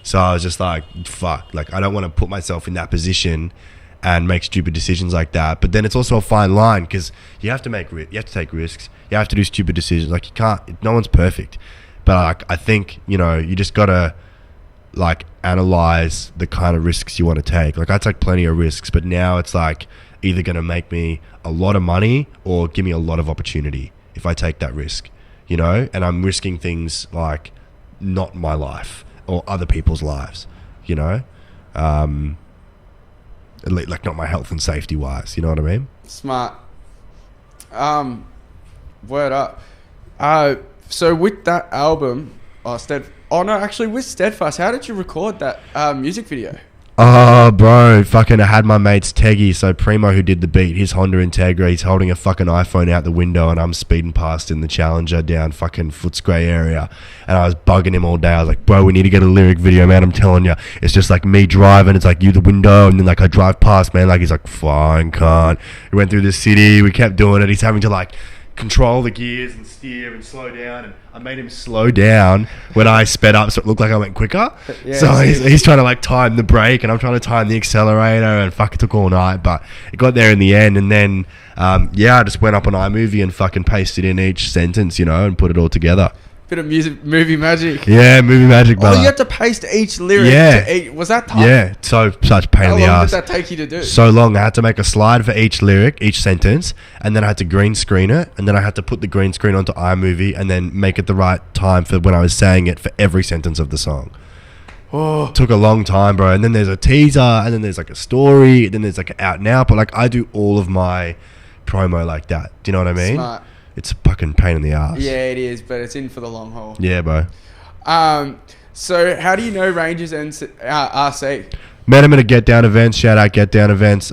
So I was just like, fuck, like I don't want to put myself in that position and make stupid decisions like that. But then it's also a fine line because you have to take risks. You have to do stupid decisions. Like you can't, no one's perfect. But like, I think, you know, you just got to like analyze the kind of risks you want to take. Like I take plenty of risks, but now it's like either going to make me a lot of money or give me a lot of opportunity if I take that risk, you know? And I'm risking things like not my life or other people's lives, you know, like not my health and safety wise, you know what I mean? Smart. Word up. So with that album, with Steadfast, how did you record that music video? Oh, bro, fucking I had my mate's Teggy, so Primo who did the beat, his Honda Integra, he's holding a fucking iPhone out the window and I'm speeding past in the Challenger down fucking Footscray area, and I was bugging him all day. I was like, bro, we need to get a lyric video, man, I'm telling you. It's just like me driving, it's like you the window, and then like I drive past, man, like he's like, fine, can't. We went through the city, we kept doing it, he's having to like control the gears and steer and slow down, and I made him slow down when I sped up so it looked like I went quicker. Yeah, so he's trying to like time the brake and I'm trying to time the accelerator, and fuck, it took all night, but it got there in the end. And then I just went up on iMovie and fucking pasted in each sentence, you know, and put it all together. Bit of movie magic. Yeah, movie magic, brother. Oh, you had to paste each lyric. Was that tough? Yeah, such pain in the ass. How long did that take you to do? So long. I had to make a slide for each lyric, each sentence, and then I had to green screen it, and then I had to put the green screen onto iMovie and then make it the right time for when I was saying it for every sentence of the song. Oh, it took a long time, bro. And then there's a teaser, and then there's like a story, and then there's like an out and out. But like I do all of my promo like that. Do you know what I mean? Smart. It's a fucking pain in the ass. Yeah, it is, but it's in for the long haul. Yeah, bro. So how do you know Rangers and RC? Met him at a Get Down events. Shout out Get Down events.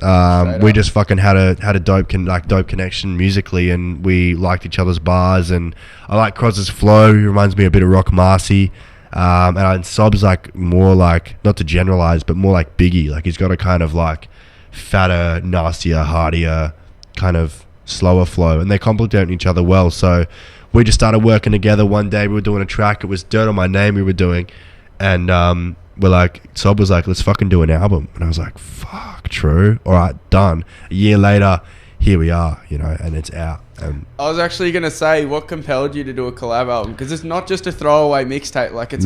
We just fucking had a dope connection musically, and we liked each other's bars. And I like Cros's flow. He reminds me a bit of Rock Marcy. And Sob's like more like, not to generalize, but more like Biggie. Like he's got a kind of like fatter, nastier, hardier kind of slower flow, and they complement each other well. So we just started working together one day. We were doing a track, it was Dirt on My Name we were doing, and we're like, Sob was like, let's fucking do an album. And I was like, fuck, true, alright, done. A year later, here we are, you know, and it's out. I was actually going to say, what compelled you to do a collab album? Because it's not just a throwaway mixtape, like it's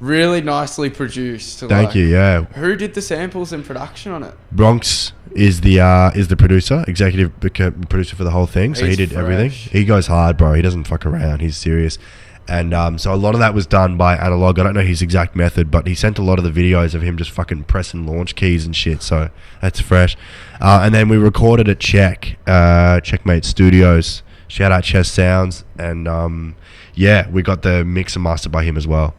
Really nicely produced. Thank you. Yeah. Who did the samples and production on it? Bronx is the producer, executive producer for the whole thing. So he did everything. He goes hard, bro. He doesn't fuck around. He's serious. And so a lot of that was done by Analog. I don't know his exact method, but he sent a lot of the videos of him just fucking pressing launch keys and shit. So that's fresh. And then we recorded at Checkmate Studios. Shout out Chess Sounds. And yeah, we got the mix and master by him as well.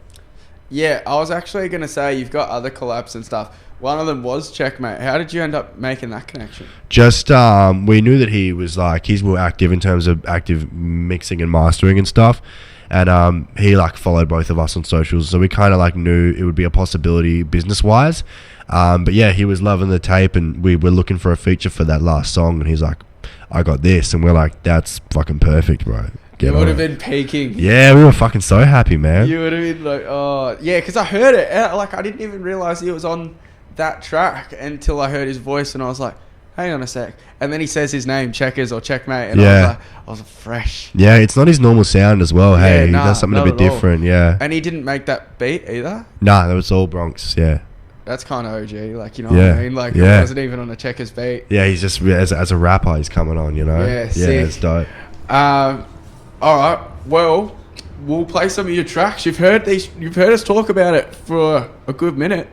Yeah, I was actually going to say you've got other collabs and stuff. One of them was Checkmate. How did you end up making that connection? Just we knew that he was like, he's more active in terms of active mixing and mastering and stuff. And he like followed both of us on socials, so we kind of like knew it would be a possibility business wise. But yeah, he was loving the tape, and we were looking for a feature for that last song, and he's like, I got this, and we're like, that's fucking perfect, bro. You would have been peaking. Yeah, we were fucking so happy, man. You would have been like, oh yeah, because I heard it. Like I didn't even realize he was on that track until I heard his voice, and I was like, hang on a sec. And then he says his name, Checkers or Checkmate, and I was fresh. Yeah, it's not his normal sound as well. Hey, he does something a bit different. Yeah, and he didn't make that beat either. Nah, that was all Bronx. Yeah. That's kind of OG, like, you know what I mean? Like, it wasn't even on a Checkers beat. Yeah, he's just, as a rapper, he's coming on, you know? Yeah, it's dope. All right, well, we'll play some of your tracks. You've heard us talk about it for a good minute.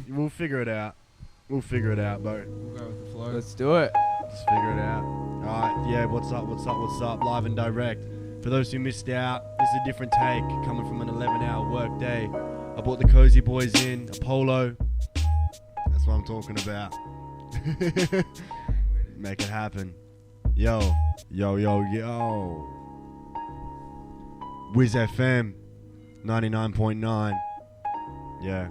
We'll figure it out. We'll figure it out, bro. We'll go with the flow. Let's do it. Let's figure it out. All right, yeah, what's up? Live and direct. For those who missed out, this is a different take, coming from an 11-hour work day. I brought the Cozy Boys in, a polo. That's what I'm talking about. Make it happen. Yo. Whiz FM 99.9. Yeah.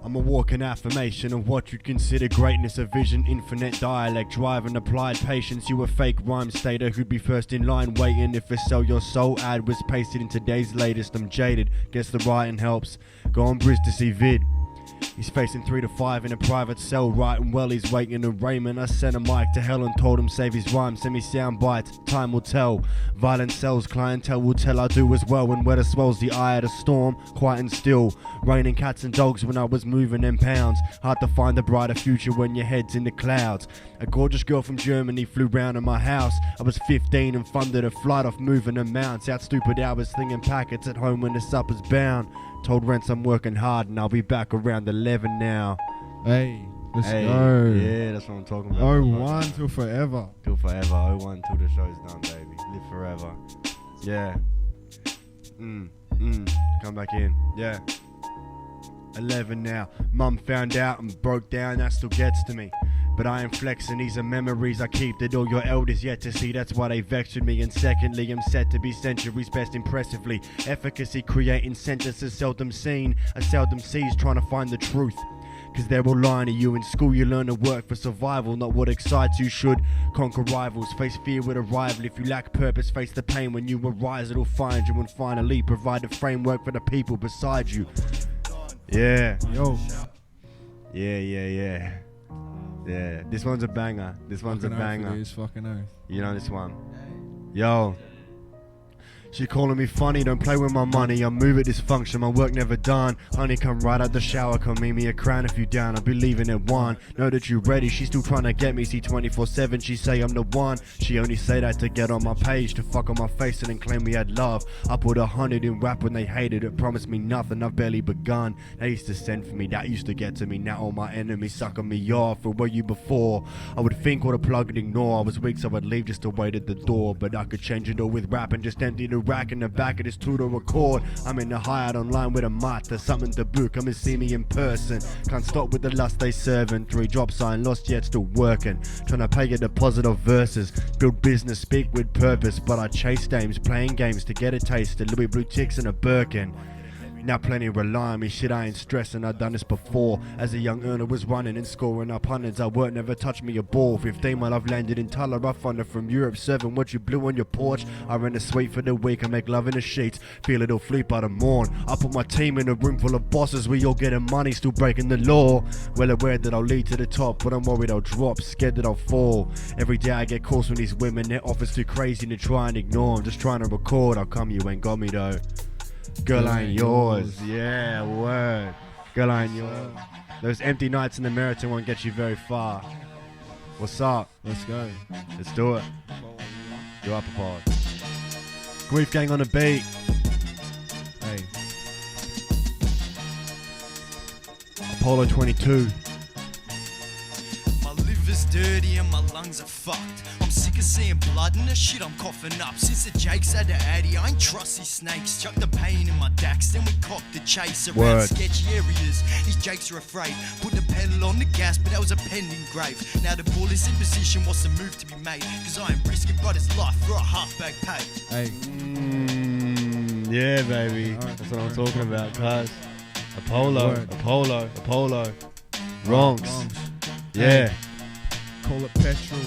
I'm a walking affirmation of what you'd consider greatness, a vision, infinite dialect, drive and applied patience. You a fake rhyme stater who'd be first in line waiting if a sell your soul ad was pasted in today's latest. I'm jaded, guess the writing helps. Go on Briz to see vid. He's facing 3 to 5 in a private cell, writing well, he's waiting in Raymond. I sent a mic to hell and told him save his rhyme, send me sound bites, time will tell. Violent sells, clientele will tell I do as well. When weather swells the eye of the storm, quiet and still. Raining cats and dogs when I was moving them pounds. Hard to find a brighter future when your head's in the clouds. A gorgeous girl from Germany flew round in my house. I was 15 and funded a flight off moving amounts. Out stupid hours slinging packets at home when the supper's bound. Told Rents I'm working hard and I'll be back around 11 now. Hey, let's go. Yeah, that's what I'm talking about. 01 till forever. Till forever. 01 till the show's done, baby. Live forever. Yeah. Come back in. Yeah. 11 now. Mum found out and broke down, that still gets to me. But I ain't flexing, these are memories I keep that all your elders yet to see. That's why they vexed with me. And secondly, I'm set to be centuries best impressively. Efficacy creating sentences seldom seen. I seldom sees trying to find the truth. Cause they're all lying to you. In school you learn to work for survival, not what excites you. Should conquer rivals, face fear with a rival. If you lack purpose, face the pain. When you arise it'll find you. And finally provide a framework for the people beside you. Yeah. Yo. Yeah. Yeah, this one's a banger. This one's a banger. Fucking oath. You know this one. Yo. She calling me funny, don't play with my money. I move at dysfunction, my work never done. Honey, come right out the shower, come meet me a crown if you down. I'll be leaving at 1. Know that you ready, she's still trying to get me. See 24/7, she say I'm the one. She only say that to get on my page, to fuck on my face and then claim we had love. I put 100 in rap when they hated it, promised me nothing, I've barely begun. They used to send for me, that used to get to me. Now all my enemies sucking me off. Where were you before? I would think or to plug and ignore. I was weak so I'd leave just to wait at the door. But I could change it all with rap and just empty the rack in the back of this tool to record. I'm in the hired online with a mic, there's something to book. Come and see me in person. Can't stop with the lust they serving. 3 drops sign lost yet still working. Trying to pay a deposit of verses. Build business, speak with purpose. But I chase dames, playing games to get a taste of Louis Blue ticks and a Birkin. Now plenty rely on me, shit I ain't stressing, I've done this before. As a young earner was running and scoring up hundreds, I work never touched me a ball. 15 while I've landed in Tuller, I funded from Europe, serving what you blew on your porch. I rent a suite for the week, I make love in the sheets, feel it'll sleep by the morn. I put my team in a room full of bosses, we all getting money, still breaking the law. Well aware that I'll lead to the top, but I'm worried I'll drop, scared that I'll fall. Every day I get calls from these women, their offers too crazy to try and ignore. I'm just trying to record, how come you ain't got me though? Girl ain't yours. Yeah, word. Girl ain't yours. Those empty nights in the Meriton won't get you very far. What's up? Let's go. Let's do it. You're up, Apollo. Grief Gang on the beat. Hey. Apollo 22. My liver's dirty and my lungs are fucked. I'm sick of seeing blood and the shit I'm coughing up. Since the Jakes had the Addy, I ain't trust these snakes. Chuck the pain in my dax, then we cocked the chase around Word. sketchy areas. These Jakes are afraid. Put the pedal on the gas, but that was a pending grave. Now the ball is in position, what's the move to be made? Cause I am risking brother's life for a half-bag pay. Hey. Yeah, baby. Alright. That's what I'm talking about, cuz. Apollo, Word. Apollo. Wrongs. Yeah. Call it petrol.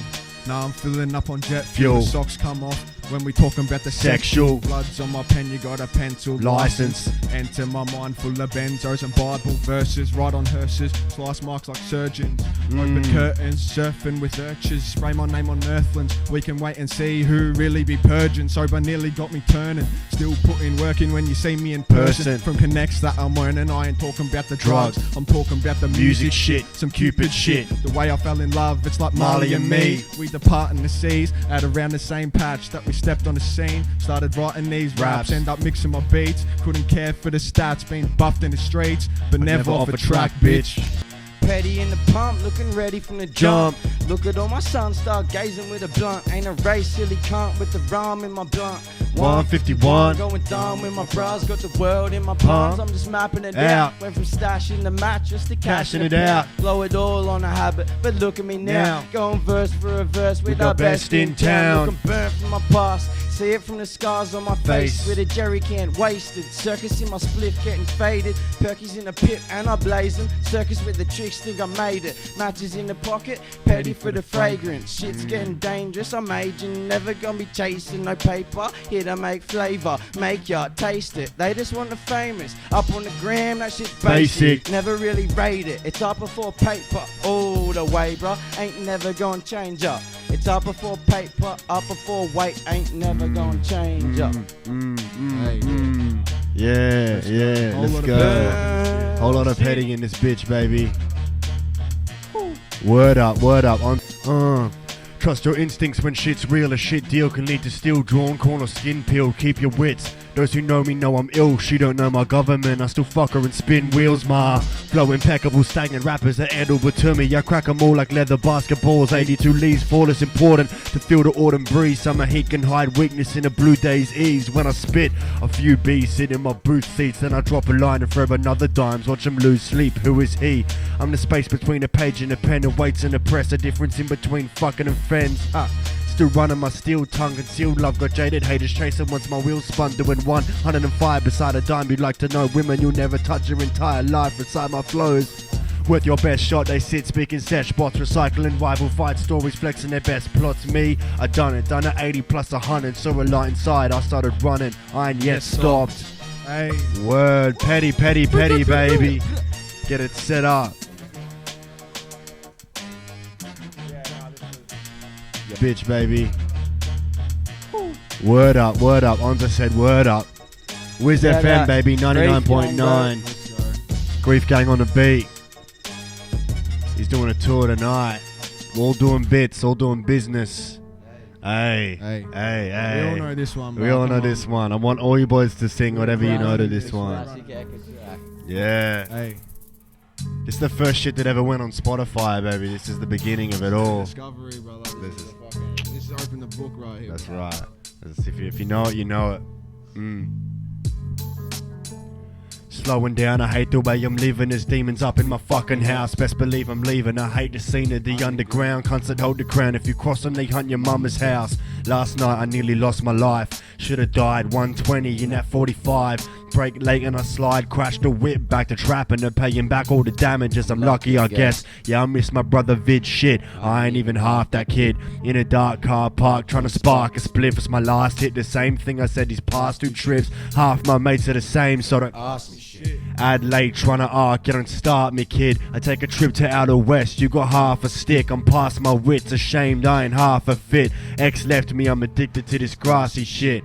Now I'm filling up on jet Fuel. fuel. The socks come off when we talking about the Sexual. Bloods on my pen, you got a pencil. License. Enter my mind full of benzos and Bible verses. Right on hearses, slice marks like surgeons. Open curtains, surfing with urchins. Spray my name on earthlings. We can wait and see who really be purging. Sober nearly got me turning. Still putting work in when you see me in person. From connects that I'm earning, I ain't talking about the drugs. I'm talking about the music shit, some Cupid shit. The way I fell in love, it's like Marley and me. We depart in the seas at around the same patch that we stepped on the scene. Started writing these raps, end up mixing my beats. Couldn't care for the stats, being buffed in the streets, but never off a track, bitch. Petty in the pump, looking ready from the jump. Look at all my sons, start gazing with a blunt. Ain't a race, silly cunt with the rhyme in my blunt. 151. Going down with my bras, got the world in my palms. I'm just mapping it out. Went from stashing the mattress to cashing it out. Blow it all on a habit, but look at me now. Going verse for a verse with our best in town. Looking burnt from my past. See it from the scars on my face. With a jerry can wasted. Circus in my split getting faded. Perkies in the pit and I blaze them. Circus with the tricks, think I made it. Matches in the pocket, petty for the fragrance. Shit's getting dangerous, I'm aging. Never gonna be chasing no paper. Here to make flavor, make ya taste it. They just want the famous. Up on the gram, that shit's basic. Never really rate it. It's up before paper all the way, bruh. Ain't never gonna change up. It's up before paper, up before weight. Ain't never gonna change up. Yeah, let's go. Whole lot of petting in this bitch, baby. Word up. Trust your instincts when shit's real. A shit deal can lead to steel drawn, corn or skin peeled. Keep your wits. Those who know me know I'm ill. She don't know my government. I still fuck her and spin wheels, ma. Flow impeccable, stagnant rappers that handle but to me. I crack 'em all like leather basketballs. 82 leaves, flawless, important to feel the autumn breeze. Summer heat can hide weakness in a blue day's ease. When I spit, a few bees sit in my booth seats. Then I drop a line and throw another dimes. Watch 'em lose sleep. Who is he? I'm the space between a page and a pen. And weights and a press. A difference in between fucking and friends. Still running my steel tongue, concealed love. Got jaded haters chasing once my wheels spun. Doing 105 beside a dime. You'd like to know women you'll never touch your entire life inside my flows. Worth your best shot, they sit speaking sesh bots, recycling rival fight stories, flexing their best plots. Me, I done it 80 plus 100. Saw a light inside, I started running. I ain't yet stopped. Hey. Word, petty, baby. Get it set up. Bitch, baby. Word up. Onza said word up. Whiz FM, baby, 99.9. Grief Gang on the beat. He's doing a tour tonight. We're all doing bits, all doing business. Hey. We all know this one, bro. We all know this one. I want all you boys to sing whatever you know to this one. Yeah. Hey. This is the first shit that ever went on Spotify, baby. This is the beginning of it all. Discovery, brother. This is open the book right here. That's right. If you know it, you know it. Slowing down, I hate the way I'm living. There's demons up in my fucking house. Best believe I'm leaving. I hate the scene of the underground. Cunts that hold the crown. If you cross them, they hunt your mama's house. Last night I nearly lost my life. Should've died 120 in that 45. Break late and I slide, crash the whip back to trapping and paying back all the damages. I'm lucky, I guess. Yeah, I miss my brother Vid shit. I ain't even half that kid. In a dark car park, trying to spark a spliff. It's my last hit. The same thing I said these past 2 trips. Half my mates are the same, so don't ask me shit. Adelaide trying to arc, you don't start me, kid. I take a trip to outer west. You got half a stick. I'm past my wits, ashamed I ain't half a fit. Ex left me, I'm addicted to this grassy shit.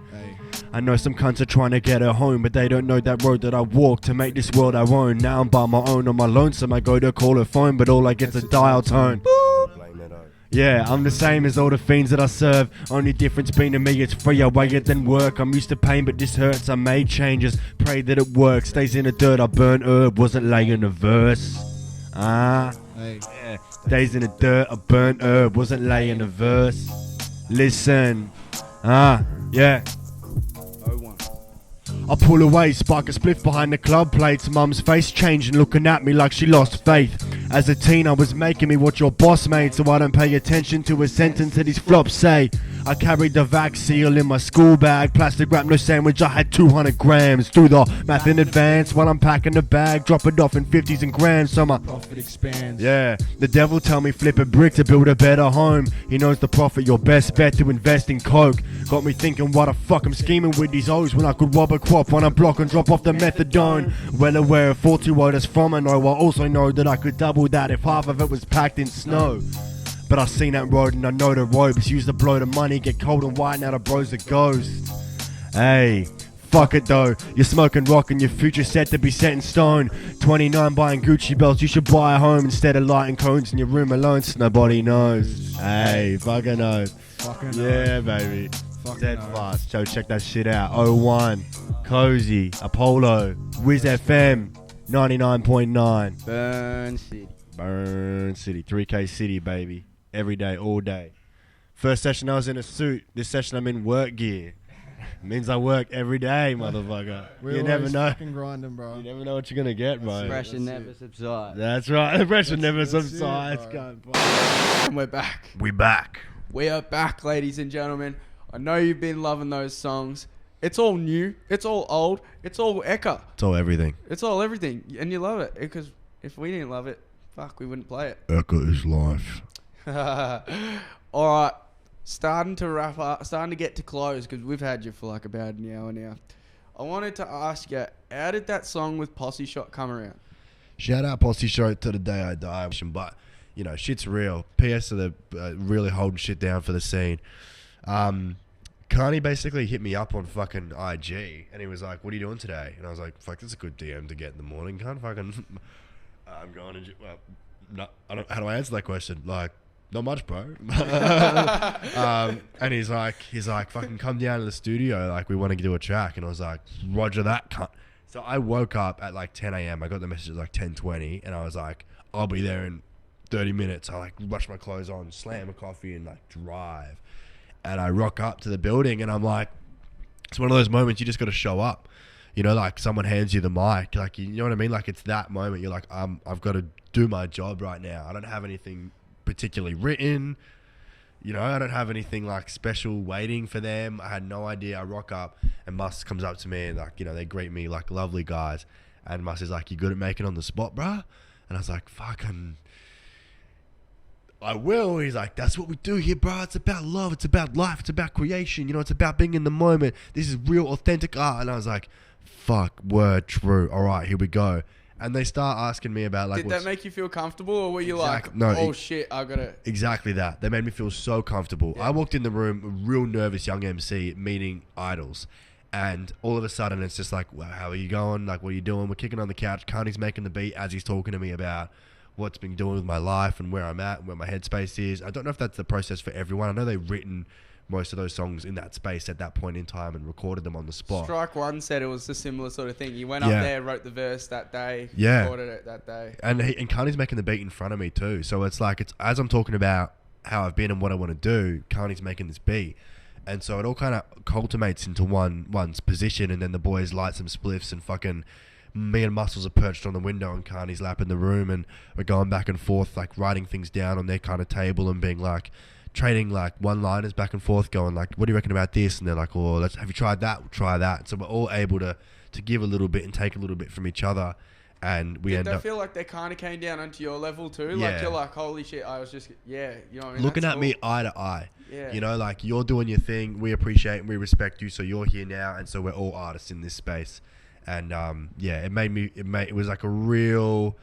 I know some cunts are trying to get her home, but they don't know that road that I walk to make this world our own. Now I'm by my own on my lonesome, I go to call her phone, but all I get's a dial tone. Yeah, I'm the same as all the fiends that I serve. Only difference being to me, it's free, I weigh it then work. I'm used to pain, but this hurts, I made changes. Pray that it works, stays in the dirt, I burn herb. Wasn't laying a verse. Hey. Yeah. Stays in the dirt, I burn herb. Wasn't laying a verse. Listen. Yeah. I pull away, spark a spliff behind the club plates. Mum's face changing, looking at me like she lost faith. As a teen, I was making me what your boss made, so I don't pay attention to a sentence that these flops say. I carried the vac seal in my school bag, plastic wrap, no sandwich, I had 200 grams. Do the math in advance while I'm packing the bag, drop it off in 50s and grams, so my profit expands. Yeah, the devil tell me flip a brick to build a better home. He knows the profit, your best bet to invest in coke. Got me thinking what the fuck I'm scheming with these O's when I could rob a crop on a block and drop off the methadone. Well aware of 40 waters from I know, I also know that I could double that if half of it was packed in snow. But I seen that road and I know the ropes. Use the blow to money, get cold and white, now the bro's a ghost. Hey, fuck it though, you're smoking rock and your future set to be set in stone. 29 buying Gucci belts, you should buy a home instead of lighting cones in your room alone so nobody knows. Hey, fucking knows. Yeah, baby. Dead fast. So check that shit out. 01, Cozy, Apollo, Whiz FM, 99.9. Burn City. 3K City, baby. Every day, all day. First session I was in a suit. This session I'm in work gear. Means I work every day, motherfucker. You never know. Grinding, bro. You never know what you're gonna get, bro. Pressure never subsides. That's right. The pressure never subsides. And we're back. We back. We are back, ladies and gentlemen. I know you've been loving those songs. It's all new. It's all old. It's all Ekka. It's all everything. It's all everything. And you love it. Because if we didn't love it, fuck, we wouldn't play it. Ekka is life. Alright. Starting to wrap up. Starting to get to close because we've had you for like about an hour now. I wanted to ask you, how did that song with Posse Shot come around? Shout out Posse Shot to the day I die. But, you know, shit's real. PS to the really holding shit down for the scene. Carney basically hit me up on fucking IG and he was like, what are you doing today? And I was like, fuck, that's a good DM to get in the morning. Can't fucking I'm going to well, no, I don't, how do I answer that question? Like, not much, bro. And he's like fucking come down to the studio, like we want to do a track. And I was like, roger that, cunt. So I woke up at like 10 a.m. I got the message at like 10:20 and I was like, I'll be there in 30 minutes. I like rush my clothes on, slam a coffee and like drive. And I rock up to the building and I'm like, it's one of those moments you just got to show up. You know, like someone hands you the mic, like, you know what I mean? Like it's that moment. You're like, I've got to do my job right now. I don't have anything particularly written. You know, I don't have anything like special waiting for them. I had no idea. I rock up and Mus comes up to me and like, you know, they greet me like lovely guys. And Mus is like, you good at making on the spot, bruh? And I was like, fucking... I will. He's like, that's what we do here, bro. It's about love. It's about life. It's about creation. You know, it's about being in the moment. This is real, authentic art. And I was like, fuck, word, true. All right, here we go. And they start asking me about like... Did that make you feel comfortable or were you like, no, oh shit, I gotta... Exactly that. They made me feel so comfortable. Yeah. I walked in the room, a real nervous young MC meeting idols. And all of a sudden it's just like, well, how are you going? Like, what are you doing? We're kicking on the couch. Carney's making the beat as he's talking to me about what's been doing with my life and where I'm at, where my headspace is. I don't know if that's the process for everyone. I know they've written most of those songs in that space at that point in time and recorded them on the spot. Strike One said it was a similar sort of thing. He went up there, wrote the verse that day, recorded it that day. And Carney's making the beat in front of me too. So it's like, it's as I'm talking about how I've been and what I want to do, Carney's making this beat. And so it all kind of culminates into one's position, and then the boys light some spliffs and fucking... Me and Muscles are perched on the window and Carney's lap in the room, and we're going back and forth, like writing things down on their kind of table and being like, trading like one-liners back and forth, going like, what do you reckon about this? And they're like, oh, have you tried that? We'll try that. So we're all able to give a little bit and take a little bit from each other, and we end up... Did they feel like they kind of came down onto your level too? Yeah. Like you're like, holy shit, I was just, you know what I mean? Looking at me eye to eye. Yeah. You know, like you're doing your thing, we appreciate and we respect you, so you're here now, and so we're all artists in this space. And it was like a real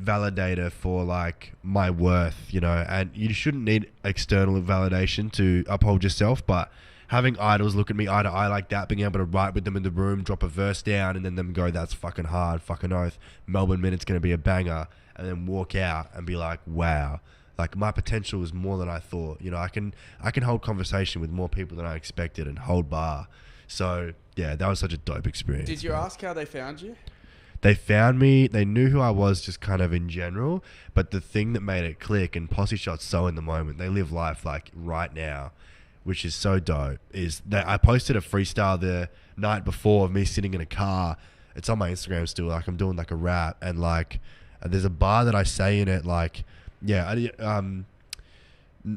validator for like my worth, you know. And you shouldn't need external validation to uphold yourself, but having idols look at me eye to eye like that, being able to write with them in the room, drop a verse down, and then them go, that's fucking hard, fucking oath, Melbourne Minute's going to be a banger, and then walk out and be like, wow, like my potential is more than I thought. You know, I can hold conversation with more people than I expected and hold bar. So yeah, that was such a dope experience. Did you ask how they found you? They found me, they knew who I was just kind of in general, but the thing that made it click, and Posse Shot's so in the moment, they live life like right now, which is so dope, is that I posted a freestyle the night before of me sitting in a car. It's on my Instagram still, like I'm doing like a rap, and like there's a bar that I say in it, like, yeah,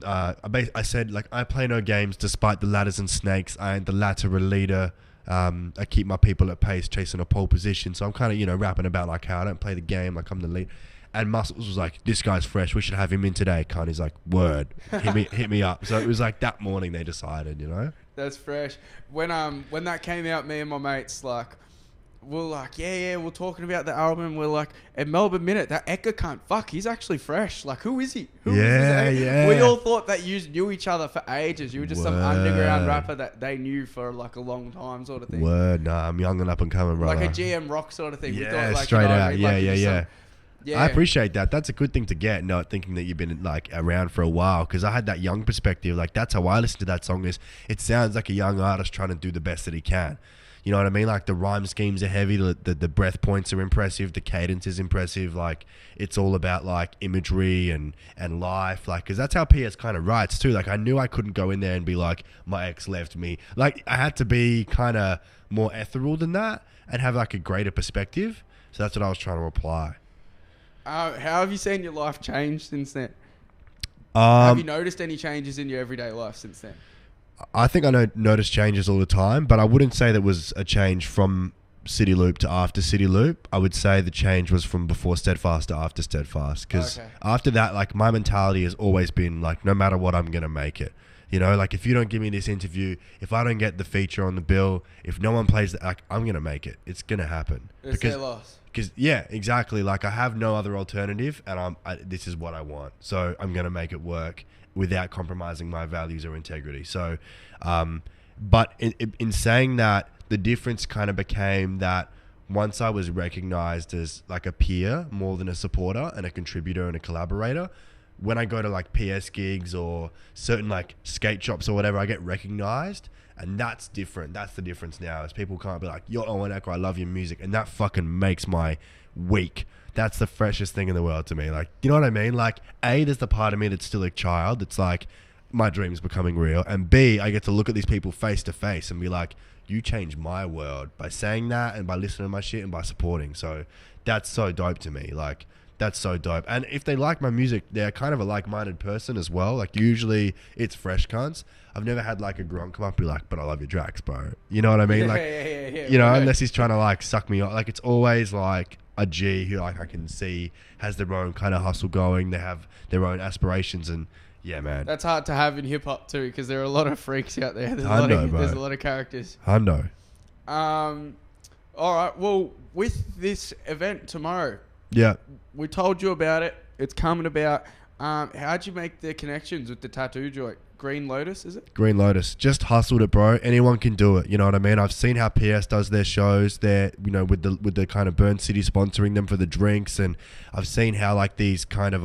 I said, like, I play no games despite the ladders and snakes. I ain't the lateral leader. I keep my people at pace, chasing a pole position. So I'm kind of, you know, rapping about like how I don't play the game, like I'm the lead. And Muscles was like, this guy's fresh, we should have him in today. He's like, word, hit me up. So it was like that morning they decided, you know. That's fresh. When that came out, me and my mates we're like, yeah, we're talking about the album. We're like, at Melbourne Minute, that Ekka cunt, fuck, he's actually fresh. Like, who is he? Yeah. We all thought that you knew each other for ages. You were just some underground rapper that they knew for like a long time, sort of thing. Word, nah, I'm young and up and coming, brother. Like a GM Rock sort of thing. Yeah, we thought, like, straight you know, out. I mean? Yeah. Yeah. I appreciate that. That's a good thing to get, not thinking that you've been like around for a while, because I had that young perspective. Like, that's how I listen to that song. Is it sounds like a young artist trying to do the best that he can. You know what I mean? Like, the rhyme schemes are heavy, the breath points are impressive, the cadence is impressive. Like, it's all about like imagery and life, like, because that's how PS kind of writes too. Like, I knew I couldn't go in there and be like, my ex left me. Like, I had to be kind of more ethereal than that and have like a greater perspective. So that's what I was trying to apply. How have you seen your life change since then? Have you noticed any changes in your everyday life since then? I think I notice changes all the time, but I wouldn't say that was a change from City Loop to after City Loop. I would say the change was from before Steadfast to after Steadfast, because after that, like, my mentality has always been like, no matter what, I'm gonna make it. You know, like, if you don't give me this interview, if I don't get the feature on the bill, if no one plays that, like, I'm gonna make it. It's gonna happen. It's their loss. Because yeah, exactly. Like, I have no other alternative, and this is what I want. So I'm gonna make it work without compromising my values or integrity. So, but in saying that, the difference kind of became that once I was recognized as like a peer more than a supporter and a contributor and a collaborator, when I go to like PS gigs or certain like skate shops or whatever, I get recognized. And that's different. That's the difference now, is people can't be like, yo, Owen Ekka, I love your music. And that fucking makes my week. That's the freshest thing in the world to me. Like, you know what I mean? Like, A, there's the part of me that's still a child. It's like, my dream's becoming real. And B, I get to look at these people face to face and be like, you changed my world by saying that and by listening to my shit and by supporting. So that's so dope to me. Like, that's so dope. And if they like my music, they're kind of a like-minded person as well. Like, usually it's fresh cunts. I've never had like a grunt come up and be like, but I love your tracks, bro. You know what I mean? Like, you know, unless he's trying to like suck me off. Like, it's always like a G who like I can see has their own kind of hustle going. They have their own aspirations, and yeah, man. That's hard to have in hip hop too, because there are a lot of freaks out there. There's a lot of characters. Hundo. All right. Well, with this event tomorrow, yeah, we told you about it. It's coming about. How'd you make the connections with the tattoo joint? Green Lotus, is it? Green Lotus. Just hustled it, bro. Anyone can do it. You know what I mean? I've seen how PS does their shows. They're, you know, with the kind of Burn City sponsoring them for the drinks, and I've seen how like these kind of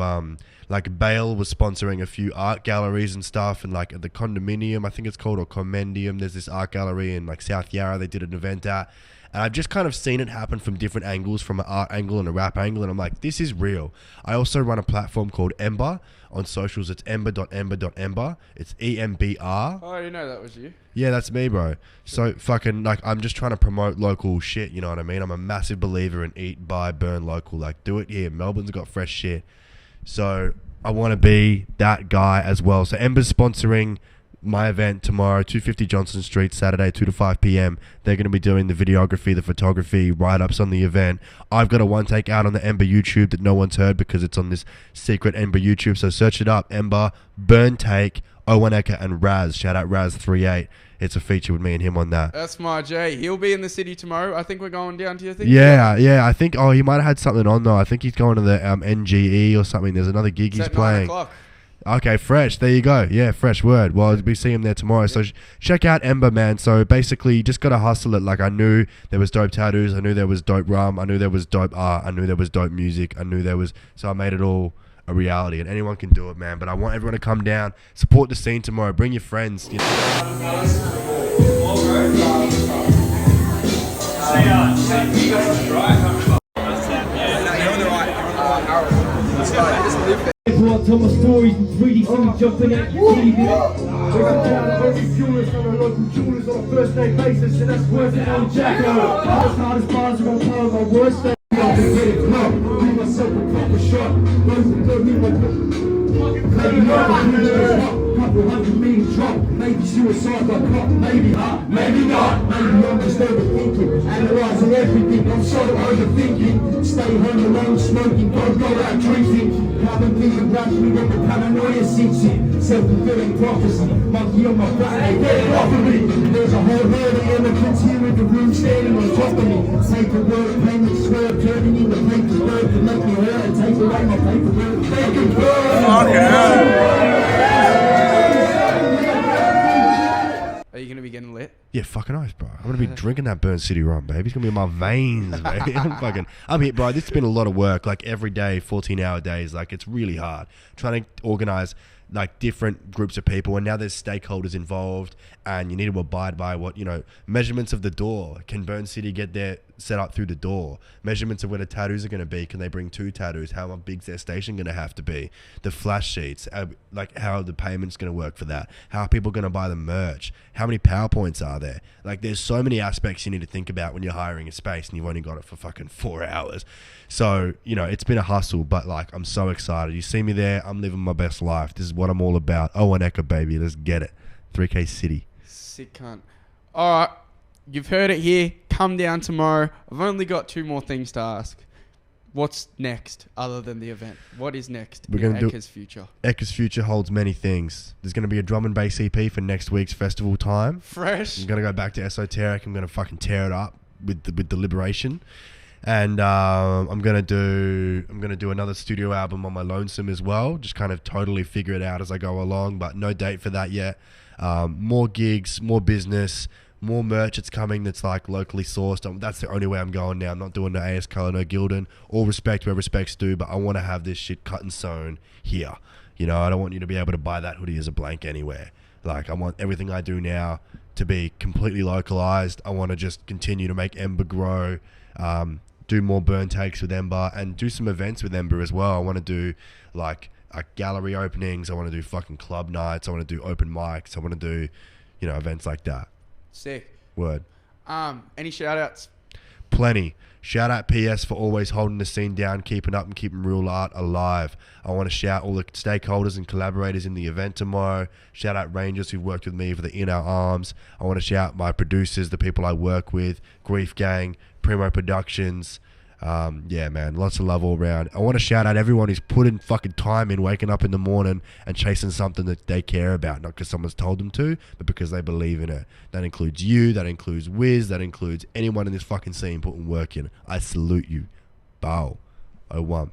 like Bale was sponsoring a few art galleries and stuff, and like at the Condominium, I think it's called, or Commendium, there's this art gallery in like South Yarra they did an event at. And I've just kind of seen it happen from different angles, from an art angle and a rap angle. And I'm like, this is real. I also run a platform called EMBR on socials. It's ember.ember.ember. It's EMBR. Oh, you know that was you. Yeah, that's me, bro. So fucking, like, I'm just trying to promote local shit, you know what I mean? I'm a massive believer in eat, buy, burn local. Like, do it here. Melbourne's got fresh shit. So I want to be that guy as well. So Ember's sponsoring my event tomorrow, 250 Johnson Street, Saturday, 2 to 5 p.m. They're going to be doing the videography, the photography, write-ups on the event. I've got a one take out on the Ember YouTube that no one's heard because it's on this secret Ember YouTube. So search it up, Ember, Burn Take, Owen Ekka, and Raz. Shout out Raz38. It's a feature with me and him on that. That's my J. He'll be in the city tomorrow. I think we're going down to your thing. Yeah. I think, he might have had something on though. I think he's going to the NGE or something. There's another gig he's playing. 9 o'clock? Okay, fresh. There you go. Yeah, fresh word. Well, we see him there tomorrow. So check out EMBR, man. So basically, you just got to hustle it. Like, I knew there was dope tattoos. I knew there was dope rum. I knew there was dope art. I knew there was dope music. I knew there was... So I made it all a reality. And anyone can do it, man. But I want everyone to come down, support the scene tomorrow. Bring your friends. You Tell my stories, really soon jumping at your TV. We're up down to every jewelers on a local jewelers on a first name basis, and that's worth it on Jacko. Hardest bars are on par with my worst day. I can get it club, give myself a proper shot. Couple hundred million drop, maybe suicide got caught, maybe not, maybe I'm just overthinking, analysing everything, I'm so overthinking, stay home alone smoking, don't go out drinking, haven't been around me when the paranoia sinks in, self-fulfilling prophecy, monkey on my back, they get it off of me, there's a whole herd of elephants here in the room standing on top of me, paperwork, payments, swerve, turning into paperwork to make me hurt and take away my paperwork, make it work. Are you going to be getting lit? Yeah, fucking oath, bro. I'm going to be drinking that Burn City rum, baby. It's going to be in my veins, baby. I'm here, bro. This has been a lot of work, like every day, 14-hour days. Like, it's really hard. Trying to organize, like, different groups of people, and now there's stakeholders involved, and you need to abide by what, you know, measurements of the door. Can Burn City get their set up through the door? Measurements of where the tattoos are going to be. Can they bring 2 tattoos? How big's their station going to have to be? The flash sheets, like how the payment's going to work for that. How are people going to buy the merch? How many PowerPoints are there? Like, there's so many aspects you need to think about when you're hiring a space and you've only got it for fucking 4 hours. So, you know, it's been a hustle, but like, I'm so excited. You see me there, I'm living my best life. This is what I'm all about. Oh, and Ekka, baby. Let's get it. 3K City. Sick cunt. All right. You've heard it here. Come down tomorrow. I've only got 2 more things to ask. What's next other than the event? What is next in Ekka's future? Ekka's future holds many things. There's going to be a drum and bass EP for next week's festival time. Fresh. I'm going to go back to Esoteric. I'm going to fucking tear it up with the Liberation. And I'm gonna do another studio album on my lonesome as well. Just kind of totally figure it out as I go along, but no date for that yet. More gigs, more business, more merch that's coming that's like locally sourced. That's the only way I'm going now. I'm not doing the AS Colour, no Gildan. All respect where respect's due, but I want to have this shit cut and sewn here. You know, I don't want you to be able to buy that hoodie as a blank anywhere. Like, I want everything I do now to be completely localized. I want to just continue to make EMBR grow. Do more burn takes with EMBR and do some events with EMBR as well. I want to do like gallery openings. I want to do fucking club nights. I want to do open mics. I want to do, you know, events like that. Sick. Word. Any shout outs? Plenty. Shout out PS for always holding the scene down, keeping up and keeping real art alive. I want to shout all the stakeholders and collaborators in the event tomorrow. Shout out Rangers who've worked with me for the In Our Arms. I want to shout my producers, the people I work with, Grief Gang, Primo Productions. Yeah, man, lots of love all around. I want to shout out everyone who's put in fucking time in waking up in the morning and chasing something that they care about, not because someone's told them to, but because they believe in it. That includes you, that includes Whiz, that includes anyone in this fucking scene putting work in. I salute you. Bow. 01.